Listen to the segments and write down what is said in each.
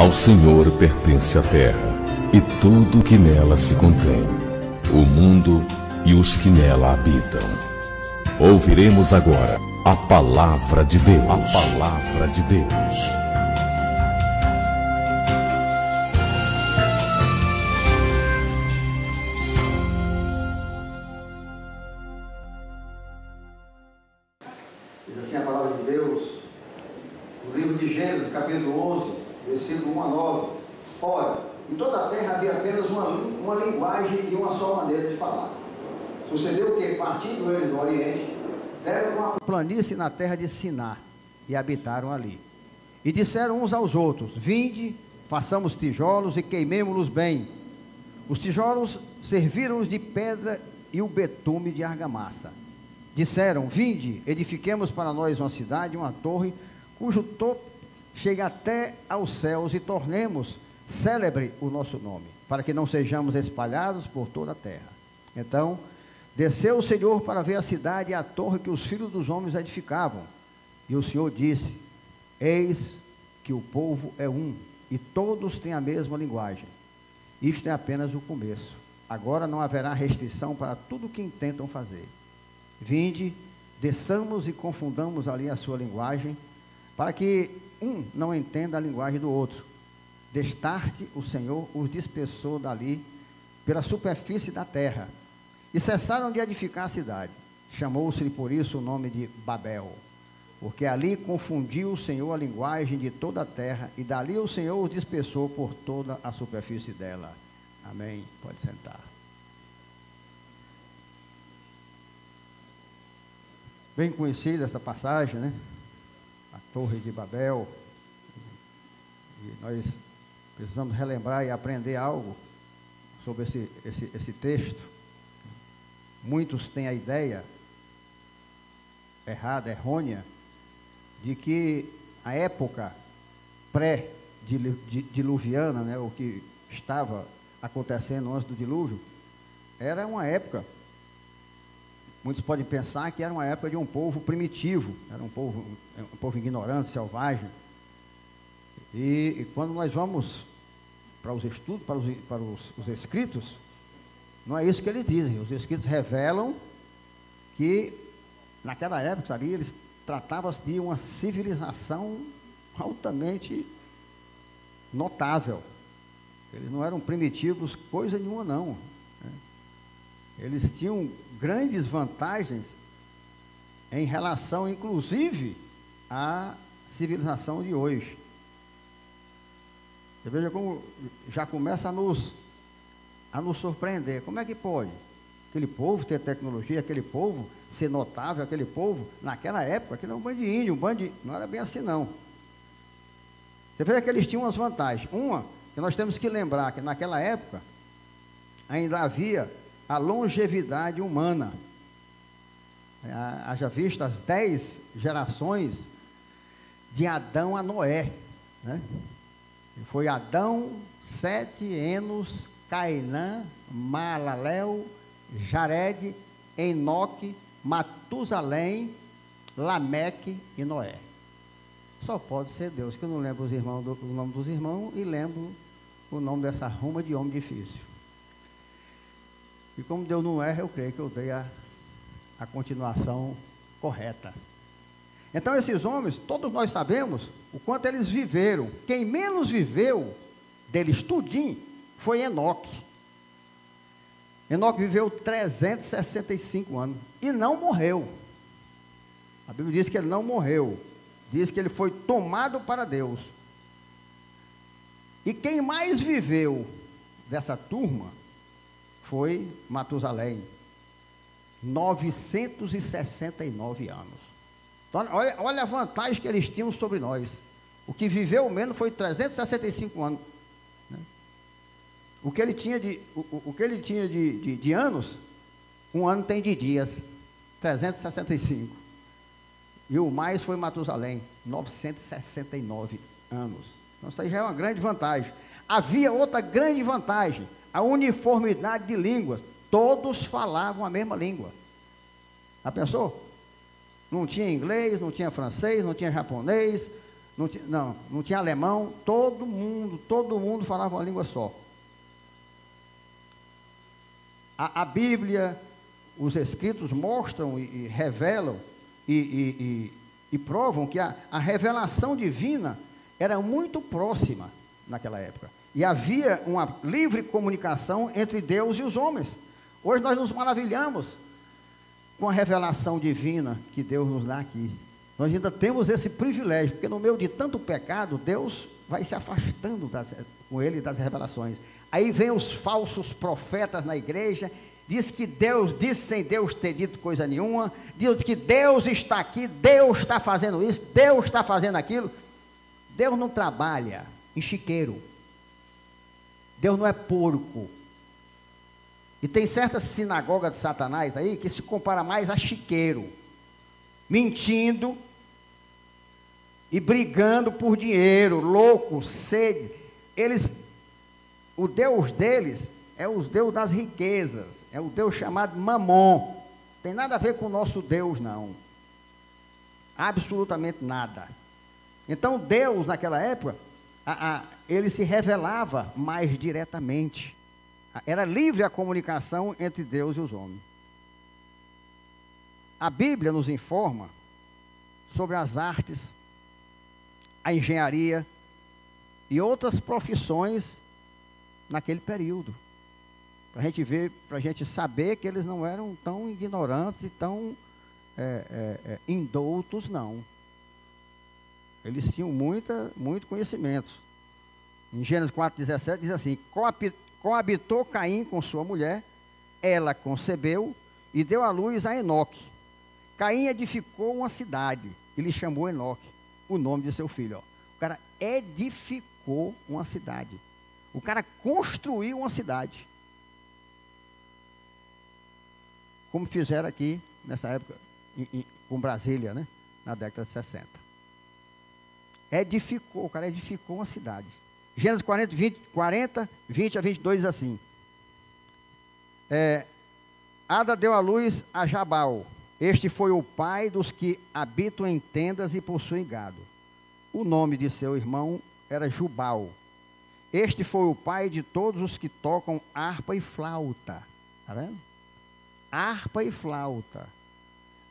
Ao Senhor pertence a terra e tudo que nela se contém, o mundo e os que nela habitam. Ouviremos agora a palavra de Deus. A palavra de Deus. Diz assim a palavra de Deus, no livro de Gênesis, capítulo 11, versículo 1 a 9. Ora, em toda a terra havia apenas uma linguagem e uma só maneira de falar. Sucedeu que, partindo eles do Oriente, deram uma planície na terra de Siná e habitaram ali. E disseram uns aos outros: vinde, façamos tijolos e queimemo-los bem. Os tijolos serviram-nos de pedra e o betume de argamassa. Disseram: vinde, edifiquemos para nós uma cidade, uma torre, cujo topo chegue até aos céus, e tornemos célebre o nosso nome, para que não sejamos espalhados por toda a terra. Então desceu o Senhor para ver a cidade e a torre que os filhos dos homens edificavam. E o Senhor disse: eis que o povo é um, e todos têm a mesma linguagem. Isto é apenas o começo. Agora não haverá restrição para tudo o que intentam fazer. Vinde, desçamos e confundamos ali a sua linguagem, para que um não entenda a linguagem do outro. Destarte o Senhor os dispersou dali pela superfície da terra, e cessaram de edificar a cidade. Chamou-se-lhe por isso o nome de Babel, porque ali confundiu o Senhor a linguagem de toda a terra, e dali o Senhor os dispersou por toda a superfície dela. Amém. Pode sentar. Bem conhecida essa passagem, né? A Torre de Babel. E nós precisamos relembrar e aprender algo sobre esse texto. Muitos têm a ideia errada, errônea, de que a época pré-diluviana, né, o que estava acontecendo antes do dilúvio, era uma época, muitos podem pensar que era uma época de um povo primitivo, era um povo ignorante, selvagem. E quando nós vamos para os estudos, para os escritos, não é isso que eles dizem. Os escritos revelam que naquela época ali eles tratavam-se de uma civilização altamente notável. Eles não eram primitivos coisa nenhuma não, né? Eles tinham grandes vantagens em relação, inclusive, à civilização de hoje. Você veja como já começa a nos surpreender. Como é que pode aquele povo ter tecnologia, aquele povo ser notável, aquele povo, naquela época, aquele era um bando de índio, não era bem assim não. Você veja que eles tinham umas vantagens. Uma, que nós temos que lembrar que naquela época ainda havia a longevidade humana. Haja visto as 10 gerações de Adão a Noé, né? Foi Adão, Sete, Enos, Cainã, Maalalel, Jared, Enoque, Matusalém, Lameque e Noé. Só pode ser Deus, que eu não lembro o nome dos irmãos e lembro o nome dessa ruma de homem difícil. E como Deus não erra, eu creio que eu dei a continuação correta. Então esses homens, todos nós sabemos o quanto eles viveram. Quem menos viveu deles tudinho foi Enoque. Enoque viveu 365 anos e não morreu. A Bíblia diz que ele não morreu. Diz que ele foi tomado para Deus. E quem mais viveu dessa turma foi Matusalém. 969 anos. Então, olha a vantagem que eles tinham sobre nós. O que viveu menos foi 365 anos. Né? O que ele tinha de anos, um ano tem de dias. 365. E o mais foi Matusalém, 969 anos. Então, isso aí já é uma grande vantagem. Havia outra grande vantagem, a uniformidade de línguas. Todos falavam a mesma língua. Já pensou? Não tinha inglês, não tinha francês, não tinha japonês, não tinha alemão, todo mundo falava uma língua só. A Bíblia, os escritos mostram e revelam e provam que a revelação divina era muito próxima naquela época. E havia uma livre comunicação entre Deus e os homens. Hoje nós nos maravilhamos com a revelação divina que Deus nos dá aqui. Nós ainda temos esse privilégio, porque no meio de tanto pecado, Deus vai se afastando com ele das revelações. Aí vem os falsos profetas na igreja, diz que Deus disse sem Deus ter dito coisa nenhuma, diz que Deus está aqui, Deus está fazendo isso, Deus está fazendo aquilo. Deus não trabalha em chiqueiro. Deus não é porco. E tem certas sinagogas de Satanás aí que se compara mais a chiqueiro, mentindo e brigando por dinheiro, louco, sede. O Deus deles é o Deus das riquezas, é o Deus chamado Mamon. Tem nada a ver com o nosso Deus, não. Absolutamente nada. Então Deus, naquela época, ele se revelava mais diretamente. Era livre a comunicação entre Deus e os homens. A Bíblia nos informa sobre as artes, a engenharia e outras profissões naquele período. Para a gente ver, para a gente saber que eles não eram tão ignorantes e tão indoutos, não. Eles tinham muito conhecimento. Em Gênesis 4,17 diz assim: coabitou Caim com sua mulher, ela concebeu e deu à luz a Enoque. Caim edificou uma cidade e lhe chamou Enoque, o nome de seu filho. Ó. O cara edificou uma cidade. O cara construiu uma cidade. Como fizeram aqui, nessa época, com Brasília, né? Na década de 60. O cara edificou uma cidade. Gênesis 40, 20 a 22 diz assim: Ada deu à luz a Jabal. Este foi o pai dos que habitam em tendas e possuem gado. O nome de seu irmão era Jubal. Este foi o pai de todos os que tocam harpa e flauta. Está vendo? Harpa e flauta.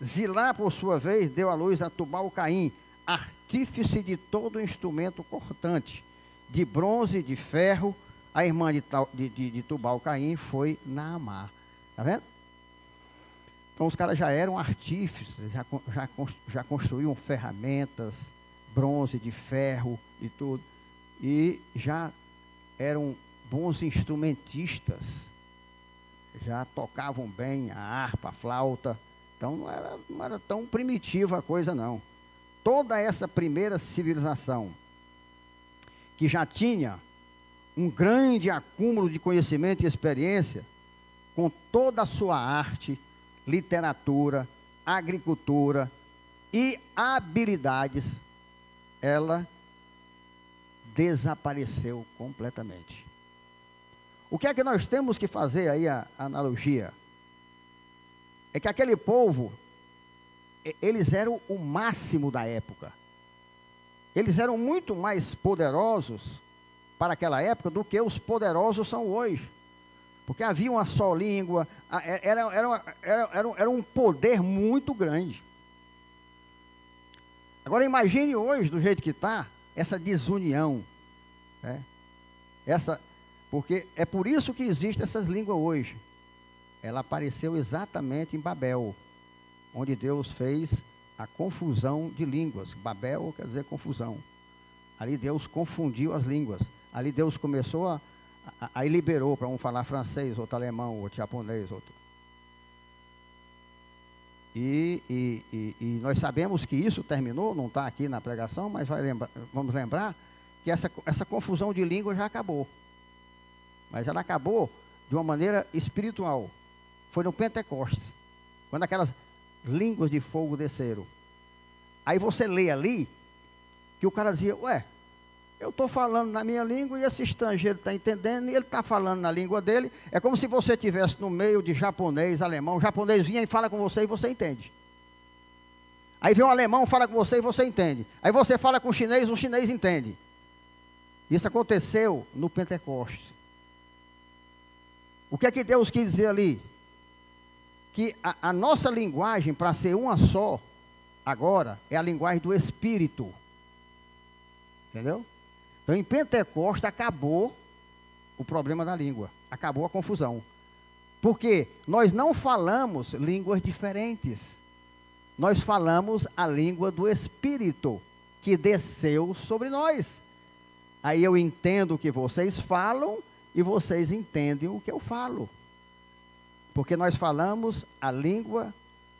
Zilá, por sua vez, deu à luz a Tubal-Caim, artífice de todo instrumento cortante, de bronze, de ferro. A irmã de Tubal-Caim foi Naamá. Está vendo? Então os caras já eram artífices, já construíam ferramentas, bronze, de ferro e tudo. E já eram bons instrumentistas. Já tocavam bem a harpa, a flauta. Então não era tão primitiva a coisa, não. Toda essa primeira civilização, que já tinha um grande acúmulo de conhecimento e experiência, com toda a sua arte, literatura, agricultura e habilidades, ela desapareceu completamente. O que é que nós temos que fazer aí, a analogia? É que aquele povo, eles eram o máximo da época. Eles eram muito mais poderosos para aquela época do que os poderosos são hoje. Porque havia uma só língua, era um poder muito grande. Agora imagine hoje, do jeito que está, essa desunião. Né? Porque é por isso que existem essas línguas hoje. Ela apareceu exatamente em Babel, onde Deus fez a confusão de línguas. Babel quer dizer confusão. Ali Deus confundiu as línguas. Ali Deus começou aí liberou para um falar francês, outro alemão, outro japonês, outro. E nós sabemos que isso terminou, não está aqui na pregação, mas vamos lembrar que essa confusão de língua já acabou. Mas ela acabou de uma maneira espiritual. Foi no Pentecostes, quando aquelas línguas de fogo desceram. Aí você lê ali, que o cara dizia: ué, eu estou falando na minha língua e esse estrangeiro está entendendo e ele está falando na língua dele. É como se você estivesse no meio de japonês, alemão. O japonês vinha e fala com você e você entende. Aí vem um alemão, fala com você e você entende. Aí você fala com o chinês entende. Isso aconteceu no Pentecostes. O que é que Deus quis dizer ali? Que a nossa linguagem, para ser uma só, agora, é a linguagem do Espírito. Entendeu? Então, em Pentecostes, acabou o problema da língua. Acabou a confusão. Porque nós não falamos línguas diferentes. Nós falamos a língua do Espírito, que desceu sobre nós. Aí eu entendo o que vocês falam e vocês entendem o que eu falo. Porque nós falamos a língua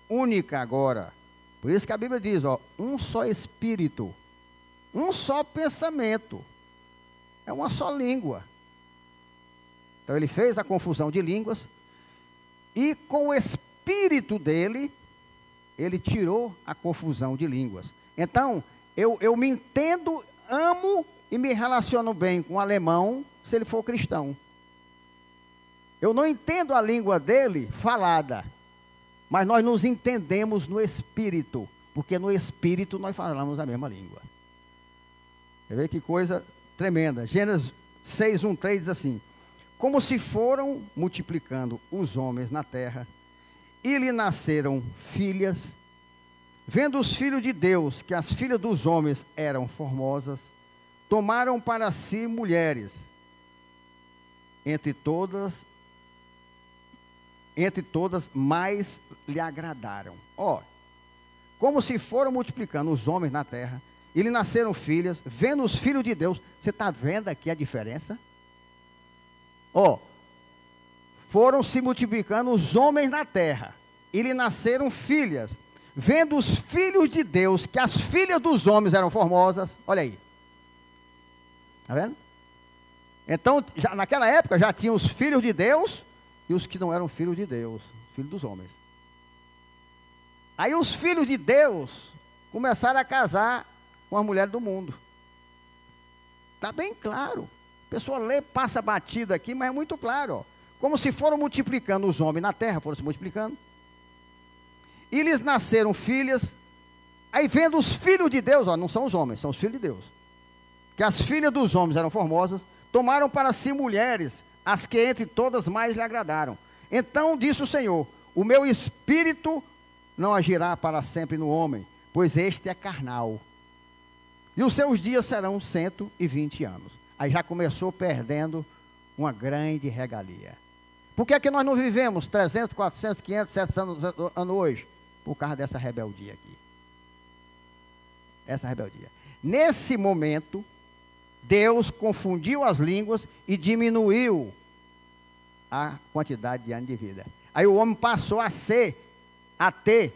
única agora. Por isso que a Bíblia diz, ó, um só Espírito, um só pensamento, é uma só língua. Então ele fez a confusão de línguas e com o Espírito dele, ele tirou a confusão de línguas. Então, eu me entendo, amo e me relaciono bem com o alemão, se ele for cristão. Eu não entendo a língua dele falada, mas nós nos entendemos no Espírito, porque no Espírito nós falamos a mesma língua. Você vê que coisa tremenda. Gênesis 6:1-3 diz assim: como se foram multiplicando os homens na terra, e lhe nasceram filhas, vendo os filhos de Deus que as filhas dos homens eram formosas, tomaram para si mulheres, entre todas mais lhe agradaram. Ó, como se foram multiplicando os homens na terra, e lhe nasceram filhas, vendo os filhos de Deus. Você está vendo aqui a diferença? Ó, foram se multiplicando os homens na terra, e lhe nasceram filhas, vendo os filhos de Deus, que as filhas dos homens eram formosas. Olha aí. Está vendo? Então, naquela época, já tinha os filhos de Deus, e os que não eram filhos de Deus, filhos dos homens. Aí os filhos de Deus começaram a casar com as mulheres do mundo. Está bem claro. A pessoa lê, passa batida aqui, mas é muito claro. Ó. Como se foram multiplicando os homens na terra, foram se multiplicando. E lhes nasceram filhas. Aí vendo os filhos de Deus, ó, não são os homens, são os filhos de Deus. Que as filhas dos homens eram formosas, tomaram para si mulheres, as que entre todas mais lhe agradaram. Então disse o Senhor: o meu espírito não agirá para sempre no homem, pois este é carnal. E os seus dias serão 120 anos. Aí já começou perdendo uma grande regalia. Por que é que nós não vivemos 300, 400, 500, 700 anos hoje? Por causa dessa rebeldia aqui. Essa rebeldia. Nesse momento, Deus confundiu as línguas e diminuiu a quantidade de anos de vida. Aí o homem passou a ter,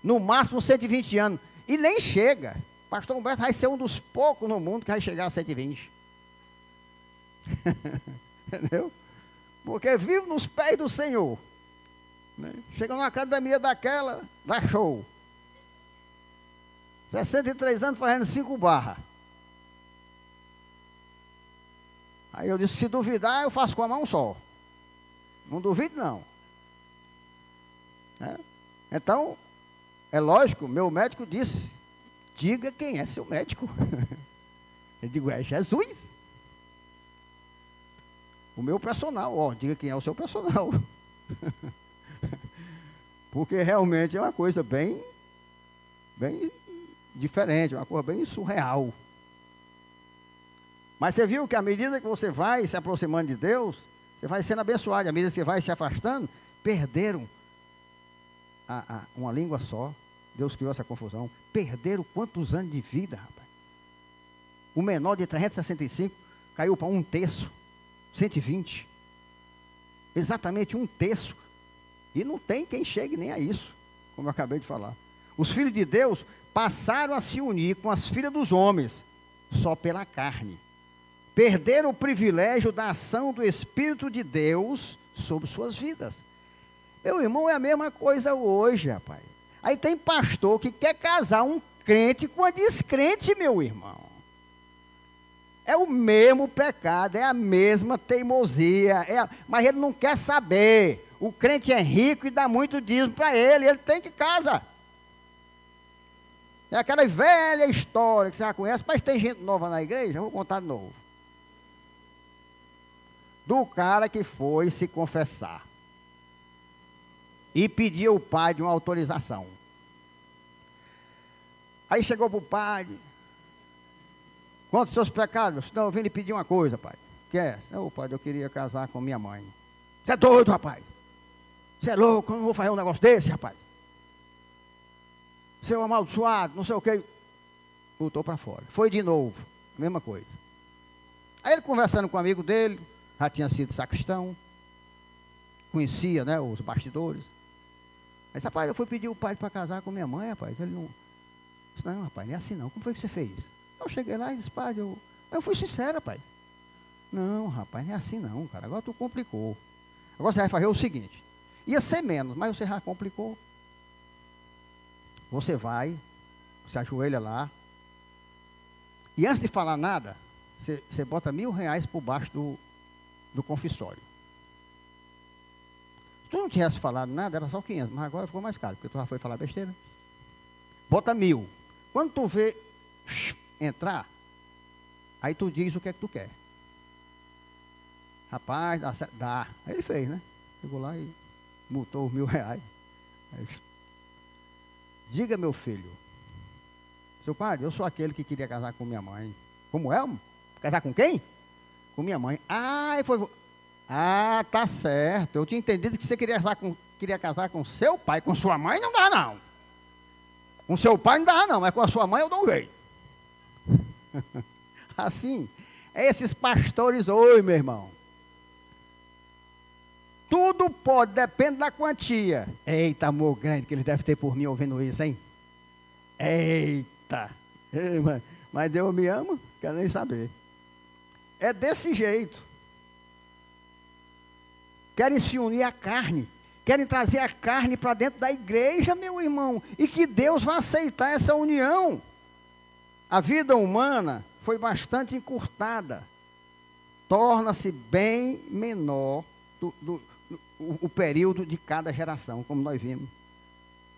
no máximo 120 anos. E nem chega. Pastor Humberto vai ser um dos poucos no mundo que vai chegar a 120. Entendeu? Porque vive nos pés do Senhor. Né? Chega numa academia daquela, dá show. 63 anos fazendo 5 barras. Aí eu disse, se duvidar, eu faço com a mão só. Não duvido, não. Né? Então, é lógico, meu médico disse, diga quem é seu médico. Eu digo, é Jesus. O meu personal, ó, diga quem é o seu personal. Porque realmente é uma coisa bem diferente, uma coisa bem surreal. Mas você viu que à medida que você vai se aproximando de Deus, você vai sendo abençoado. À medida que você vai se afastando, perderam uma língua só. Deus criou essa confusão. Perderam quantos anos de vida, rapaz? O menor de 365 caiu para 1/3, 120. Exatamente 1/3. E não tem quem chegue nem a isso, como eu acabei de falar. Os filhos de Deus passaram a se unir com as filhas dos homens, só pela carne. Perderam o privilégio da ação do Espírito de Deus sobre suas vidas. Meu irmão, é a mesma coisa hoje, rapaz. Aí tem pastor que quer casar um crente com a descrente, meu irmão. É o mesmo pecado, é a mesma teimosia, mas ele não quer saber. O crente é rico e dá muito dízimo para ele tem que casar. É aquela velha história que você já conhece, mas tem gente nova na igreja, eu vou contar de novo. Do cara que foi se confessar e pediu ao padre uma autorização. Aí chegou para o padre, conta os seus pecados. Não, eu vim lhe pedir uma coisa, padre. Que é? Não, padre, eu queria casar com minha mãe. Você é doido, rapaz? Você é louco, eu não vou fazer um negócio desse, rapaz. Seu amaldiçoado, não sei o que. Voltou para fora. Foi de novo, mesma coisa. Aí ele conversando com um amigo dele, já tinha sido sacristão, conhecia, né, os bastidores. Aí, rapaz, eu fui pedir o padre para casar com minha mãe, rapaz. Ele não disse, não, rapaz, não é assim não. Como foi que você fez? Eu cheguei lá e disse, padre, eu fui sincero, rapaz. Não, rapaz, não é assim não, cara. Agora tu complicou. Agora você vai fazer o seguinte. Ia ser menos, mas você já complicou. Você vai, você ajoelha lá. E antes de falar nada, você bota R$1.000 por baixo do confissório. Se tu não tivesse falado nada, era só 500, mas agora ficou mais caro, porque tu já foi falar besteira. Bota 1.000. Quando tu vê entrar, aí tu diz o que é que tu quer. Rapaz, dá. Aí ele fez, né? Chegou lá e multou os R$1.000. Aí, diga, meu filho, seu padre, eu sou aquele que queria casar com minha mãe. Como é? Casar com quem? Com minha mãe. Ah, foi. Ah, tá certo. Eu tinha entendido que você queria casar com seu pai. Com sua mãe não dá, não. Com seu pai não dá, não. Mas com a sua mãe eu dou um jeito. Assim, esses pastores hoje, meu irmão. Tudo pode, depende da quantia. Eita, amor grande que eles devem ter por mim ouvindo isso, hein? Eita. Mas Deus me ama, quero nem saber. É desse jeito. Querem se unir à carne. Querem trazer a carne para dentro da igreja, meu irmão. E que Deus vai aceitar essa união. A vida humana foi bastante encurtada. Torna-se bem menor o período de cada geração, como nós vimos.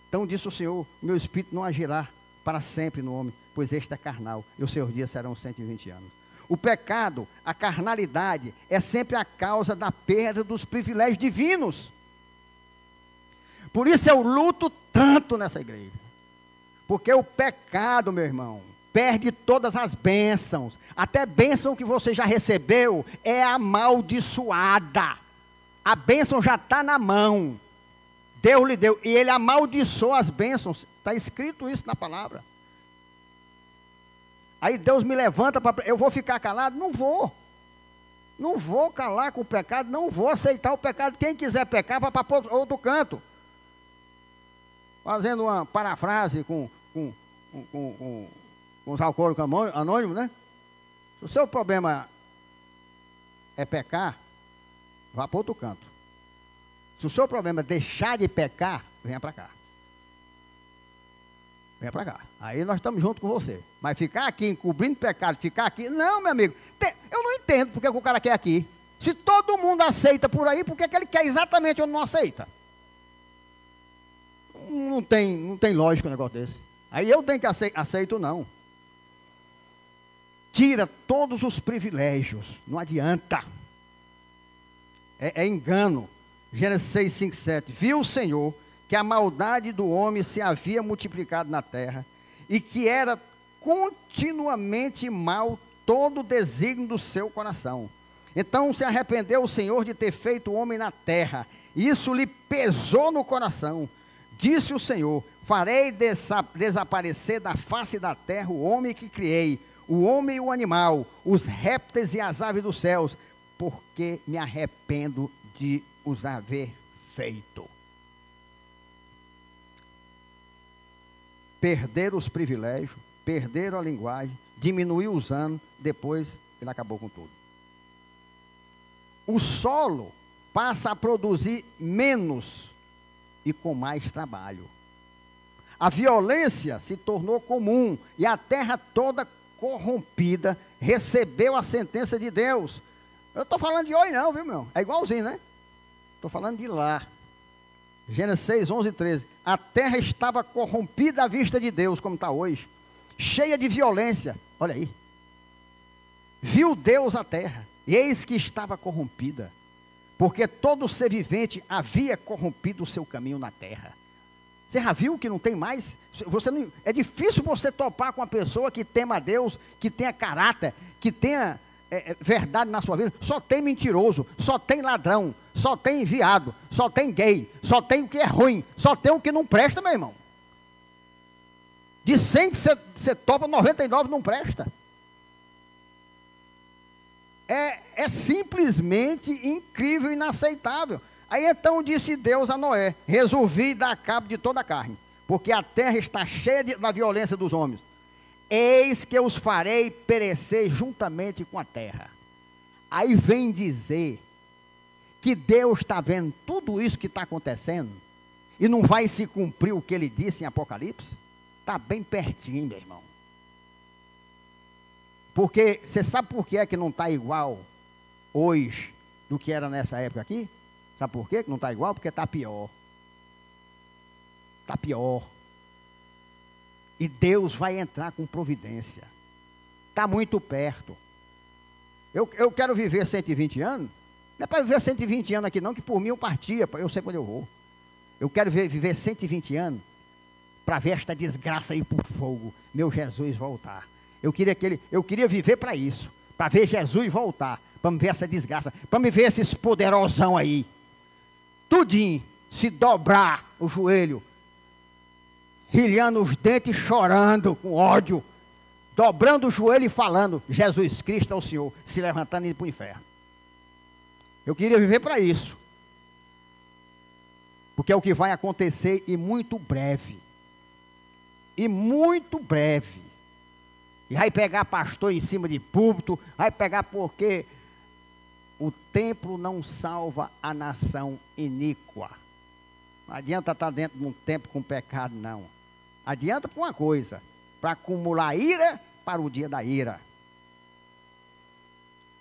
Então disse o Senhor, meu espírito não agirá para sempre no homem, pois este é carnal, e os seus dias serão 120 anos. O pecado, a carnalidade, é sempre a causa da perda dos privilégios divinos. Por isso eu luto tanto nessa igreja. Porque o pecado, meu irmão, perde todas as bênçãos. Até bênção que você já recebeu é amaldiçoada. A bênção já está na mão. Deus lhe deu. E ele amaldiçoou as bênçãos. Está escrito isso na palavra. Aí Deus me levanta para... Eu vou ficar calado? Não vou. Não vou calar com o pecado. Não vou aceitar o pecado. Quem quiser pecar, vai para outro canto. Fazendo uma parafrase com os alcoólicos anônimos, né? Se o seu problema é pecar, vá para outro canto. Se o seu problema é deixar de pecar, venha para cá. Venha para cá. Aí nós estamos juntos com você. Mas ficar aqui encobrindo pecado, ficar aqui... Não, meu amigo. Eu não entendo porque o cara quer aqui. Se todo mundo aceita por aí, por que ele quer exatamente onde não aceita? Não tem lógica um negócio desse. Aí eu tenho que aceito não. Tira todos os privilégios. Não adianta. É engano. Gênesis 6, 5, 7. Viu o Senhor que a maldade do homem se havia multiplicado na terra e que era continuamente mal todo o desígnio do seu coração. Então se arrependeu o Senhor de ter feito o homem na terra. Isso lhe pesou no coração. Disse o Senhor, farei desaparecer da face da terra o homem que criei, o homem e o animal, os répteis e as aves dos céus, porque me arrependo de os haver feito. Perderam os privilégios, perderam a linguagem, diminuiu os anos, depois ele acabou com tudo. O solo passa a produzir menos e com mais trabalho. A violência se tornou comum e a terra toda corrompida recebeu a sentença de Deus. Eu estou falando de hoje não, viu, meu? É igualzinho, né? Estou falando de lá. Gênesis 6, 11 e 13. A terra estava corrompida à vista de Deus, como está hoje, cheia de violência. Olha aí. Viu Deus a terra, e eis que estava corrompida, porque todo ser vivente havia corrompido o seu caminho na terra. Você já viu que não tem mais? É difícil você topar com uma pessoa que tema a Deus, que tenha caráter, que tenha verdade na sua vida. Só tem mentiroso, só tem ladrão, só tem viado, só tem gay, só tem o que é ruim, só tem o que não presta, meu irmão. De 100 que você topa, 99 não presta. É simplesmente incrível, inaceitável. Aí então disse Deus a Noé: resolvi dar cabo de toda a carne, porque a terra está cheia da violência dos homens. Eis que eu os farei perecer juntamente com a terra. Aí vem dizer que Deus está vendo tudo isso que está acontecendo e não vai se cumprir o que ele disse em Apocalipse? Está bem pertinho, meu irmão. Porque, você sabe por que é que não está igual hoje do que era nessa época aqui? Sabe por quê que não está igual? Porque está pior. Está pior. E Deus vai entrar com providência. Está muito perto. Eu quero viver 120 anos. Não é para viver 120 anos aqui não, que por mim eu partia, eu sei quando eu vou. Eu quero viver 120 anos para ver esta desgraça aí por fogo, meu Jesus voltar. Eu queria viver para isso, para ver Jesus voltar, para me ver essa desgraça, para me ver esses poderosão aí, tudinho, se dobrar o joelho, rilhando os dentes, chorando com ódio, dobrando o joelho e falando: Jesus Cristo é o Senhor, se levantando e indo para o inferno. Eu queria viver para isso, porque é o que vai acontecer e muito breve. E muito breve. E vai pegar pastor em cima de púlpito, vai pegar porque o templo não salva a nação iníqua. Não adianta estar dentro de um templo com pecado, não. Adianta para uma coisa, para acumular ira para o dia da ira.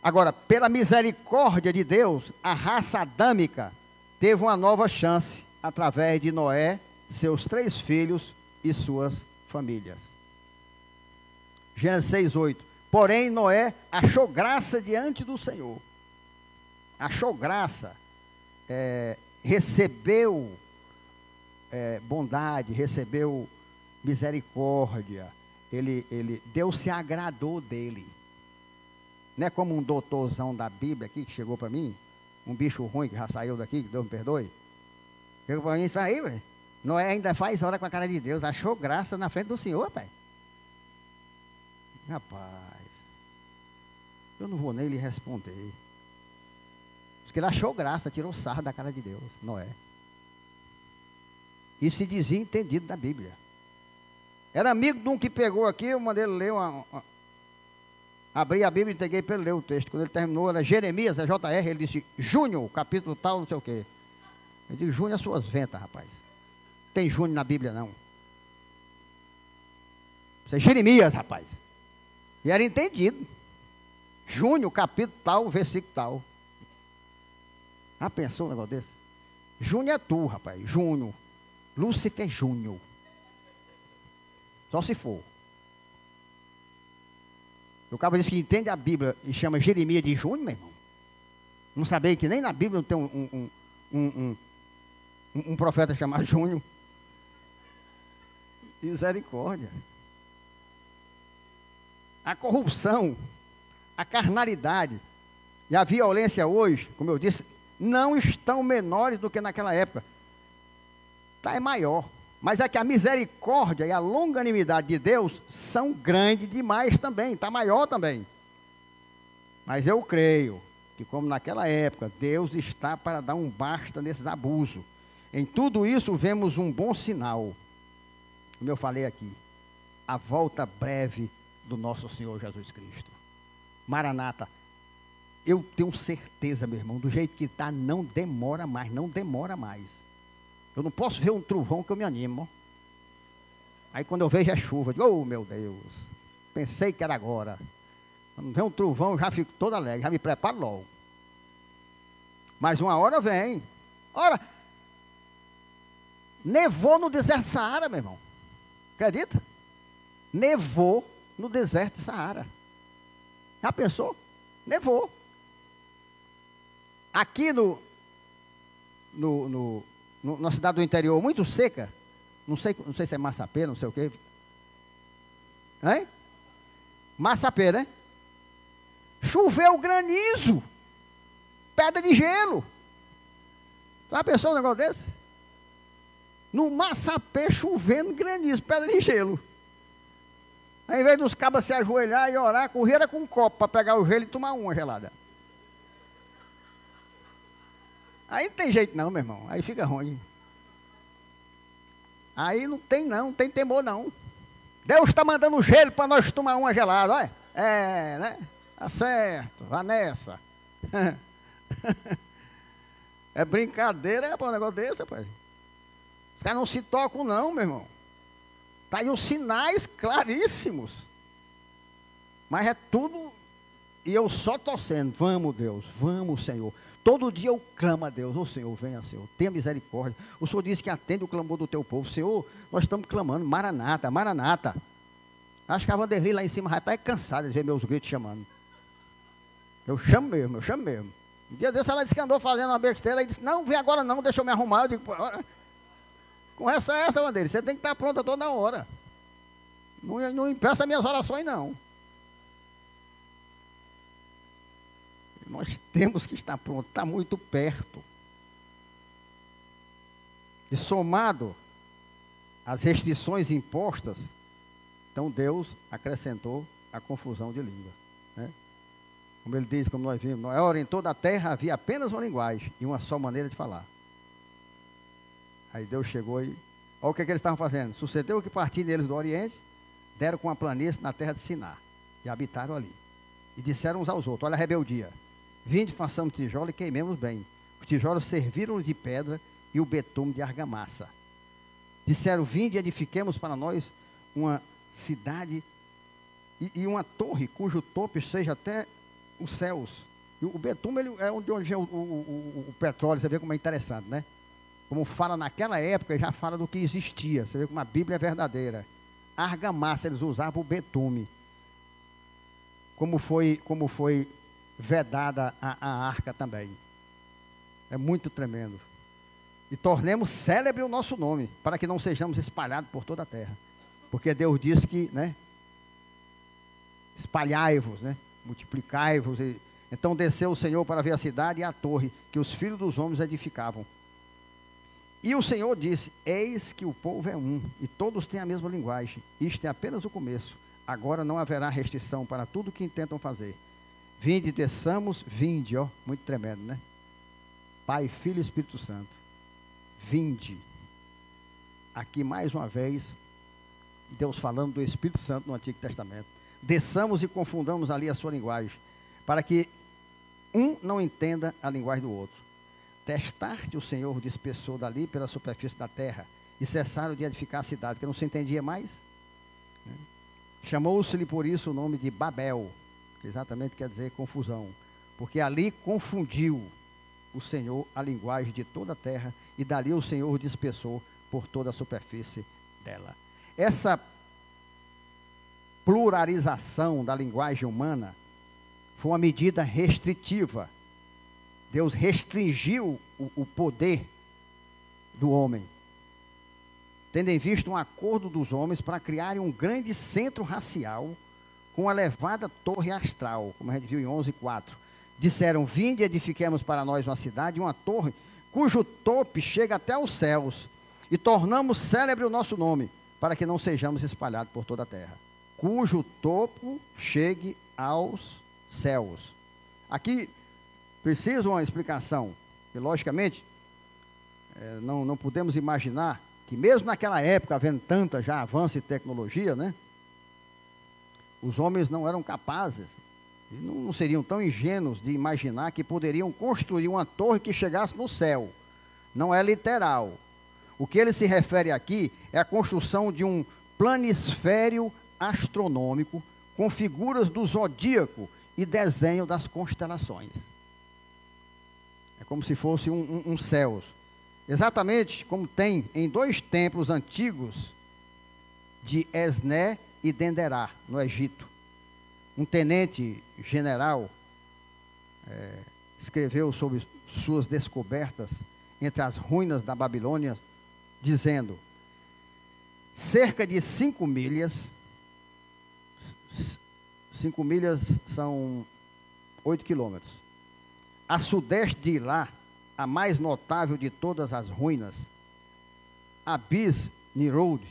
Agora, pela misericórdia de Deus, a raça adâmica teve uma nova chance através de Noé, seus 3 filhos e suas famílias. Gênesis 6, 8. Porém, Noé achou graça diante do Senhor. Achou graça, recebeu bondade, recebeu misericórdia. Deus se agradou dele. Não é como um doutorzão da Bíblia aqui que chegou para mim, um bicho ruim que já saiu daqui, que Deus me perdoe. Chegou para mim isso aí, velho. Noé ainda faz hora com a cara de Deus, achou graça na frente do Senhor, pai. Rapaz, eu não vou nem lhe responder. Porque ele achou graça, tirou sarro da cara de Deus, Noé. E se dizia entendido da Bíblia. Era amigo de um que pegou aqui, eu mandei ele ler abri a Bíblia e entreguei para ele ler o texto. Quando ele terminou, era Jeremias, JR, ele disse: Júnior, capítulo tal, não sei o quê. Eu digo: Júnior, as suas ventas, rapaz. Não tem Júnior na Bíblia, não. Isso é Jeremias, rapaz. E era entendido. Júnior, capítulo tal, versículo tal. Ah, pensou um negócio desse? Júnior é tu, rapaz. Júnior. Lúcifer Júnior. Só se for. O cara disse que entende a Bíblia e chama Jeremias de Júnior, meu irmão. Não sabia que nem na Bíblia não tem um profeta chamado Júnior. Misericórdia. A corrupção, a carnalidade e a violência hoje, como eu disse, não estão menores do que naquela época. É maior. Mas é que a misericórdia e a longanimidade de Deus são grandes demais também, está maior também. Mas eu creio que, como naquela época, Deus está para dar um basta nesses abusos. Em tudo isso vemos um bom sinal, como eu falei aqui, a volta breve do nosso Senhor Jesus Cristo. Maranata, eu tenho certeza, meu irmão, do jeito que está, não demora mais, não demora mais. Eu não posso ver um trovão que eu me animo. Aí quando eu vejo é chuva, eu digo: oh meu Deus, pensei que era agora. Quando vem um trovão eu já fico todo alegre, já me preparo logo. Mas uma hora vem. Ora, Nevou no deserto de Saara, meu irmão. Acredita? Nevou no deserto de Saara. Já pensou? Nevou. Aqui na cidade do interior, muito seca, não sei se é Massapê, não sei o quê. Hein? Massapê, né? Choveu granizo, pedra de gelo. Já pensou um negócio desse? No Massapê chovendo granizo, pedra de gelo. Ao invés dos cabas se ajoelhar e orar, correram com um copo para pegar o gelo e tomar uma gelada. Aí não tem jeito não, meu irmão. Aí fica ruim. Aí não tem temor não. Deus está mandando gelo para nós tomar uma gelada, olha. É, né? Tá certo, vá nessa. É brincadeira, para um negócio desse, rapaz. Os caras não se tocam não, meu irmão. Está aí os sinais claríssimos. Mas é tudo, e eu só torcendo. Vamos, Deus, vamos, Senhor. Todo dia eu clamo a Deus, ô Senhor, venha, Senhor, tenha misericórdia. O Senhor disse que atende o clamor do teu povo. Senhor, nós estamos clamando, Maranata, Maranata. Acho que a Vanderlei lá em cima já está cansada de ver meus gritos chamando. Eu chamo mesmo. Um dia desse ela disse que andou fazendo uma besteira, e disse, não, vem agora não, deixa eu me arrumar. Eu digo, conversa essa, Vanderlei, você tem que estar pronta toda hora. Não impeça minhas orações, não. Nós temos que estar pronto, está muito perto. E somado às restrições impostas, então Deus acrescentou a confusão de língua. Né? Como ele diz, como nós vimos, em toda a terra havia apenas uma linguagem e uma só maneira de falar. Aí Deus chegou e, olha o que eles estavam fazendo. Sucedeu que partindo eles do Oriente, deram com a planície na terra de Siná, e habitaram ali. E disseram uns aos outros, olha a rebeldia. Vinde, façamos tijolo e queimemos bem. Os tijolos serviram de pedra e o betume de argamassa. Disseram, vinde e edifiquemos para nós uma cidade e uma torre, cujo topo seja até os céus. E o betume é onde vem o petróleo, você vê como é interessante, né? Como fala naquela época, já fala do que existia. Você vê como a Bíblia é verdadeira. A argamassa, eles usavam o betume. Como foi vedada a arca também. É muito tremendo. E tornemos célebre o nosso nome, para que não sejamos espalhados por toda a terra. Porque Deus disse que, né? Espalhai-vos, né? Multiplicai-vos. Então desceu o Senhor para ver a cidade e a torre que os filhos dos homens edificavam. E o Senhor disse, eis que o povo é um, e todos têm a mesma linguagem. Isto é apenas o começo. Agora não haverá restrição para tudo o que intentam fazer. Vinde, desçamos, vinde, ó, muito tremendo, né? Pai, Filho e Espírito Santo. Vinde. Aqui mais uma vez, Deus falando do Espírito Santo no Antigo Testamento. Desçamos e confundamos ali a sua linguagem, para que um não entenda a linguagem do outro. Destarte o Senhor dispersou dali pela superfície da terra, e cessaram de edificar a cidade, porque não se entendia mais. Chamou-se-lhe por isso o nome de Babel, que exatamente quer dizer confusão, porque ali confundiu o Senhor a linguagem de toda a terra, e dali o Senhor dispersou por toda a superfície dela. Essa pluralização da linguagem humana foi uma medida restritiva. Deus restringiu o poder do homem, tendo em vista um acordo dos homens para criarem um grande centro racial com uma elevada torre astral, como a gente viu em 11:4. Disseram, vinde e edifiquemos para nós uma cidade, uma torre, cujo topo chega até os céus, e tornamos célebre o nosso nome, para que não sejamos espalhados por toda a terra. Cujo topo chegue aos céus. Aqui precisa uma explicação, e logicamente, não podemos imaginar que mesmo naquela época, havendo tanta já avanço em tecnologia, né? Os homens não eram capazes, e não seriam tão ingênuos de imaginar que poderiam construir uma torre que chegasse no céu. Não é literal. O que ele se refere aqui é a construção de um planisfério astronômico com figuras do zodíaco e desenho das constelações. É como se fosse um céus. exatamente como tem em 2 templos antigos de Esné e Denderá, no Egito. Um tenente general escreveu sobre suas descobertas entre as ruínas da Babilônia, dizendo: cerca de 5 milhas, 5 milhas são 8 quilômetros, a sudeste de Ilá, a mais notável de todas as ruínas, Abis Nirod,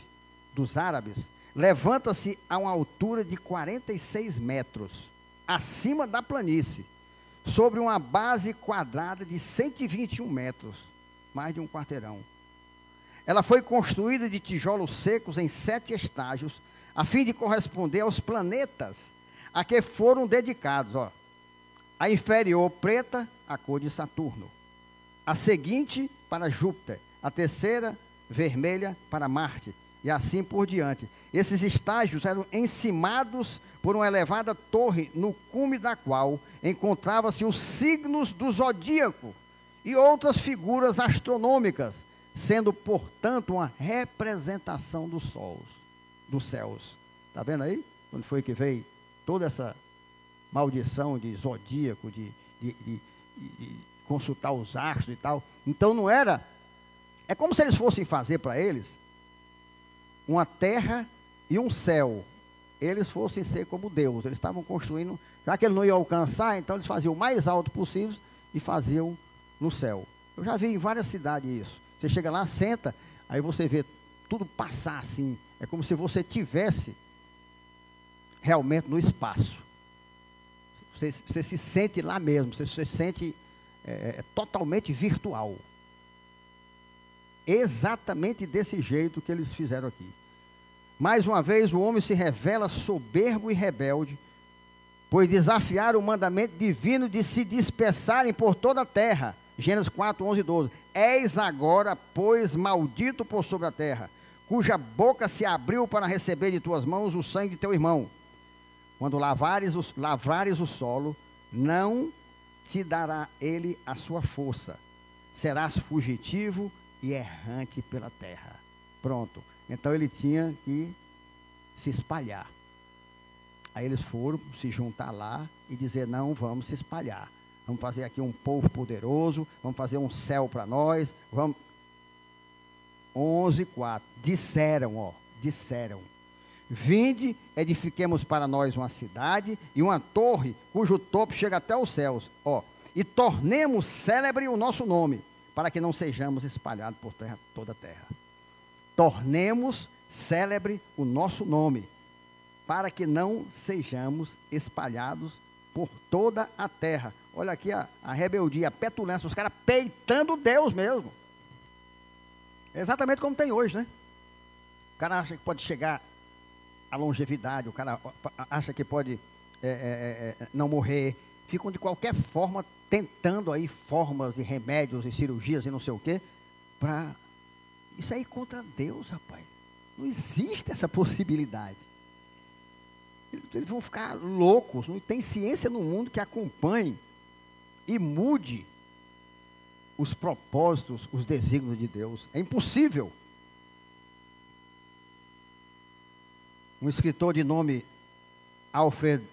dos árabes, levanta-se a uma altura de 46 metros, acima da planície, sobre uma base quadrada de 121 metros, mais de um quarteirão. Ela foi construída de tijolos secos em 7 estágios, a fim de corresponder aos planetas a que foram dedicados. A inferior preta, a cor de Saturno. A seguinte para Júpiter. A terceira vermelha para Marte. E assim por diante. Esses estágios eram encimados por uma elevada torre, no cume da qual encontravam-se os signos do zodíaco e outras figuras astronômicas, sendo, portanto, uma representação dos céus. Está vendo aí? Onde foi que veio toda essa maldição de zodíaco, de consultar os astros e tal. Então não era... É como se eles fossem fazer para eles uma terra e um céu. Eles fossem ser como Deus. Eles estavam construindo, já que ele não ia alcançar, então eles faziam o mais alto possível e faziam no céu. Eu já vi em várias cidades isso. Você chega lá, senta, aí você vê tudo passar assim. É como se você tivesse realmente no espaço. Você se sente lá mesmo, você se sente totalmente virtual. Exatamente desse jeito que eles fizeram aqui. Mais uma vez, o homem se revela soberbo e rebelde, pois desafiaram o mandamento divino de se dispersarem por toda a terra. Gênesis 4, 11 e 12. És agora, pois, maldito por sobre a terra, cuja boca se abriu para receber de tuas mãos o sangue de teu irmão. Quando lavrares o solo, não te dará ele a sua força. Serás fugitivo e errante pela terra. Pronto. Então ele tinha que se espalhar. Aí eles foram se juntar lá e dizer: não, vamos se espalhar. Vamos fazer aqui um povo poderoso, vamos fazer um céu para nós. Vamos. 11:4. Disseram: vinde, edifiquemos para nós uma cidade e uma torre cujo topo chega até os céus. E tornemos célebre o nosso nome, para que não sejamos espalhados por toda a terra. Tornemos célebre o nosso nome, para que não sejamos espalhados por toda a terra. Olha aqui a rebeldia, a petulância, os caras peitando Deus mesmo. É exatamente como tem hoje, né? O cara acha que pode chegar à longevidade, o cara acha que pode não morrer. Ficam de qualquer forma tentando aí formas e remédios e cirurgias e não sei o quê, para... Isso aí contra Deus, rapaz. Não existe essa possibilidade. Eles vão ficar loucos. Não tem ciência no mundo que acompanhe e mude os propósitos, os desígnios de Deus. É impossível. Um escritor de nome Alfred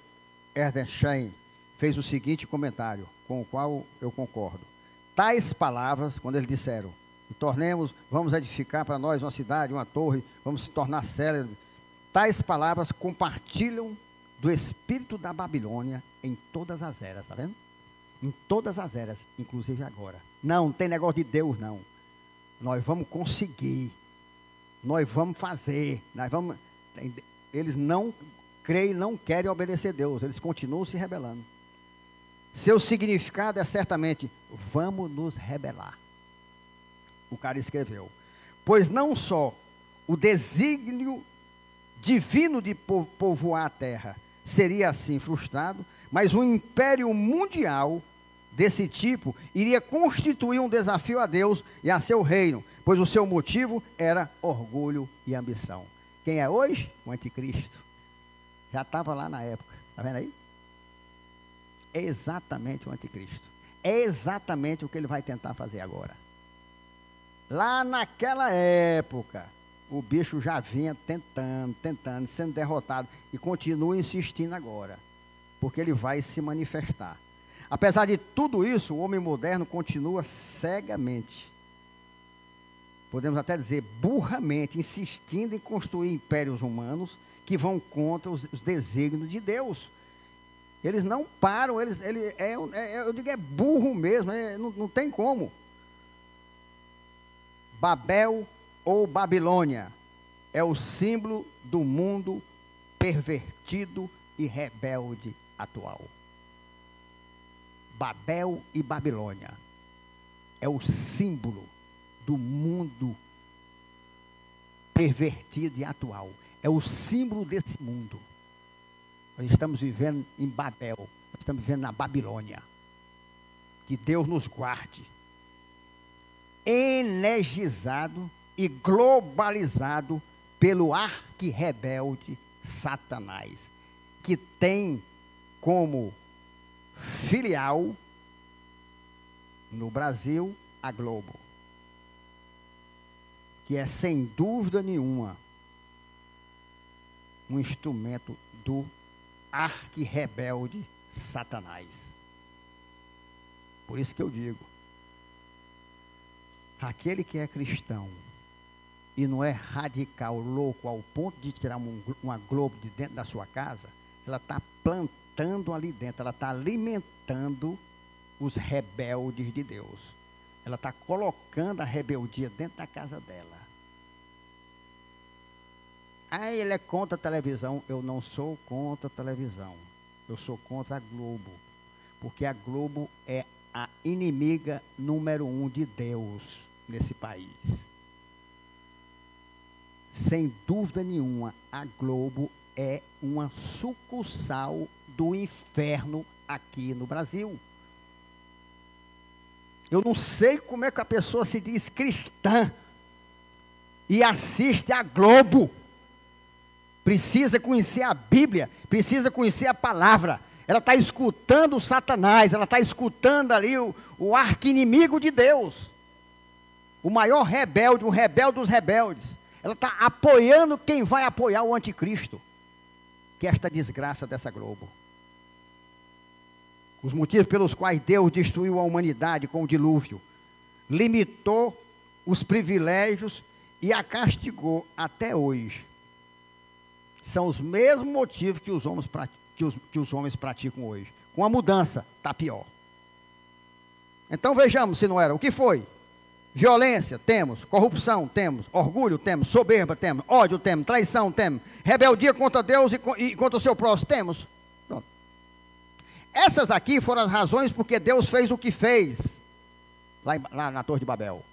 Edersheim fez o seguinte comentário, com o qual eu concordo. Tais palavras, quando eles disseram: vamos edificar para nós uma cidade, uma torre, vamos se tornar célebre. Tais palavras compartilham do espírito da Babilônia em todas as eras, está vendo? Em todas as eras, inclusive agora. Não tem negócio de Deus, não. Nós vamos conseguir, nós vamos fazer, Eles não creem, não querem obedecer a Deus, eles continuam se rebelando. Seu significado é certamente: vamos nos rebelar. O cara escreveu: pois não só o desígnio divino de povoar a terra seria assim frustrado, mas um império mundial desse tipo iria constituir um desafio a Deus e a seu reino, pois o seu motivo era orgulho e ambição. Quem é hoje? O anticristo. Já estava lá na época, está vendo aí? É exatamente o anticristo. É exatamente o que ele vai tentar fazer agora. Lá naquela época, o bicho já vinha tentando, sendo derrotado e continua insistindo agora, porque ele vai se manifestar. Apesar de tudo isso, o homem moderno continua cegamente, podemos até dizer burramente, insistindo em construir impérios humanos que vão contra os desígnios de Deus. Eles não param, eu digo, é burro mesmo, não tem como. Babel ou Babilônia é o símbolo do mundo pervertido e rebelde atual. Babel e Babilônia é o símbolo do mundo pervertido e atual. É o símbolo desse mundo. Nós estamos vivendo em Babel, nós estamos vivendo na Babilônia. Que Deus nos guarde. Energizado e globalizado pelo arqui-rebelde Satanás, que tem como filial no Brasil a Globo, que é sem dúvida nenhuma um instrumento do arqui-rebelde Satanás. Por isso que eu digo, aquele que é cristão e não é radical, louco, ao ponto de tirar uma Globo de dentro da sua casa, ela está plantando ali dentro, ela está alimentando os rebeldes de Deus. Ela está colocando a rebeldia dentro da casa dela. Aí ele é contra a televisão. Eu não sou contra a televisão. Eu sou contra a Globo. Porque a Globo é a inimiga número 1 de Deus nesse país. Sem dúvida nenhuma, a Globo é uma sucursal do inferno aqui no Brasil. Eu não sei como é que a pessoa se diz cristã e assiste a Globo. Precisa conhecer a Bíblia, precisa conhecer a palavra. Ela está escutando o Satanás, ela está escutando ali o arqui-inimigo de Deus. O maior rebelde, o rebelde dos rebeldes. Ela está apoiando quem vai apoiar o anticristo. Que é esta desgraça dessa Globo. Os motivos pelos quais Deus destruiu a humanidade com o dilúvio, limitou os privilégios e a castigou até hoje. São os mesmos motivos que os homens praticam hoje. Com a mudança, está pior. Então vejamos se não era. O que foi? Violência, temos. Corrupção, temos. Orgulho, temos. Soberba, temos. Ódio, temos. Traição, temos. Rebeldia contra Deus e contra o seu próximo, temos. Pronto. Essas aqui foram as razões porque Deus fez o que fez. Lá na Torre de Babel.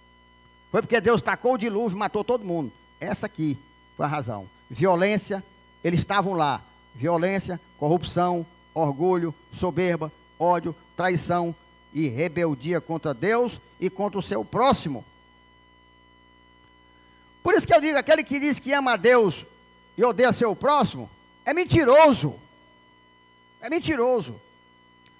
Foi porque Deus tacou o dilúvio e matou todo mundo. Essa aqui foi a razão. Violência, eles estavam lá. Violência, corrupção, orgulho, soberba, ódio, traição e rebeldia contra Deus e contra o seu próximo. Por isso que eu digo, aquele que diz que ama a Deus e odeia seu próximo, é mentiroso. É mentiroso.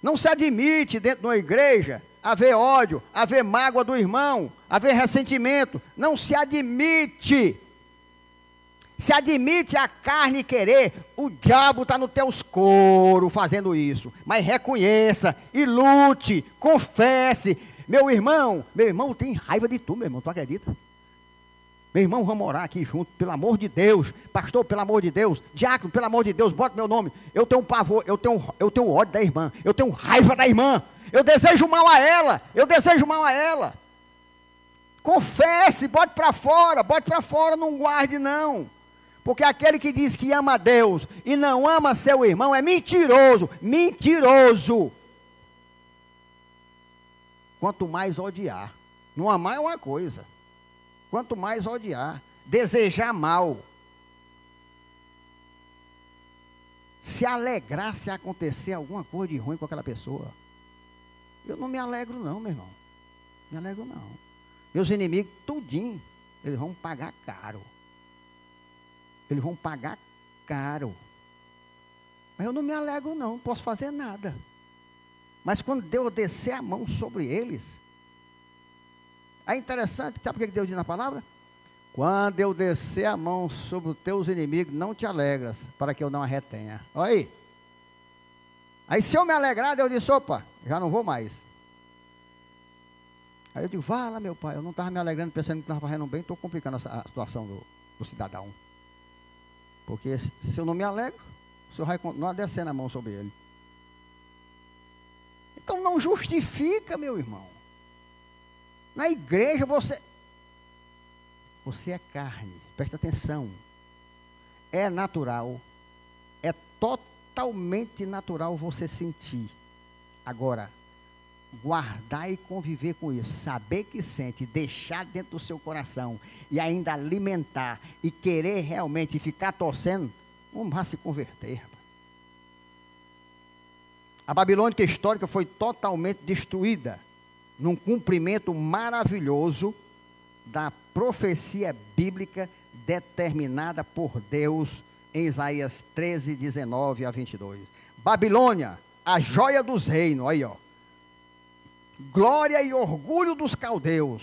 Não se admite dentro de uma igreja haver ódio, haver mágoa do irmão, haver ressentimento. Não se admite. Se admite a carne querer, o diabo está nos teus coros fazendo isso. Mas reconheça e lute, confesse. Meu irmão tem raiva de tu, meu irmão, tu acredita? Meu irmão, vamos orar aqui junto, pelo amor de Deus. Pastor, pelo amor de Deus. Diácono, pelo amor de Deus, bota meu nome. Eu tenho pavor, eu tenho ódio da irmã. Eu tenho raiva da irmã. Eu desejo mal a ela. Confesse, bote para fora, não guarde não. Porque aquele que diz que ama a Deus e não ama seu irmão é mentiroso. Quanto mais odiar. Não amar é uma coisa. Quanto mais odiar. Desejar mal. Se alegrar se acontecer alguma coisa de ruim com aquela pessoa. Eu não me alegro não, meu irmão. Me alegro não. Meus inimigos, tudinho, eles vão pagar caro. Eles vão pagar caro. Mas eu não me alegro não posso fazer nada. Mas quando Deus descer a mão sobre eles, Aí interessante, sabe o que Deus diz na palavra? Quando eu descer a mão sobre os teus inimigos, não te alegras, para que eu não a retenha. Olha aí. Aí se eu me alegrar, Deus disse, opa, já não vou mais. Aí eu digo, vá lá meu pai, eu não estava me alegrando, pensando que estava fazendo bem, estou complicando a situação do cidadão. Porque se eu não me alegro, o Senhor vai continuar descendo a mão sobre ele. Então não justifica, meu irmão. Na igreja você é carne, presta atenção. É natural, é totalmente natural você sentir. Agora, guardar e conviver com isso, saber que sente, deixar dentro do seu coração e ainda alimentar e querer realmente ficar torcendo, não vai se converter, rapaz. A Babilônia histórica foi totalmente destruída num cumprimento maravilhoso da profecia bíblica determinada por Deus em Isaías 13, 19 a 22. Babilônia, a joia dos reinos, aí ó, glória e orgulho dos caldeus,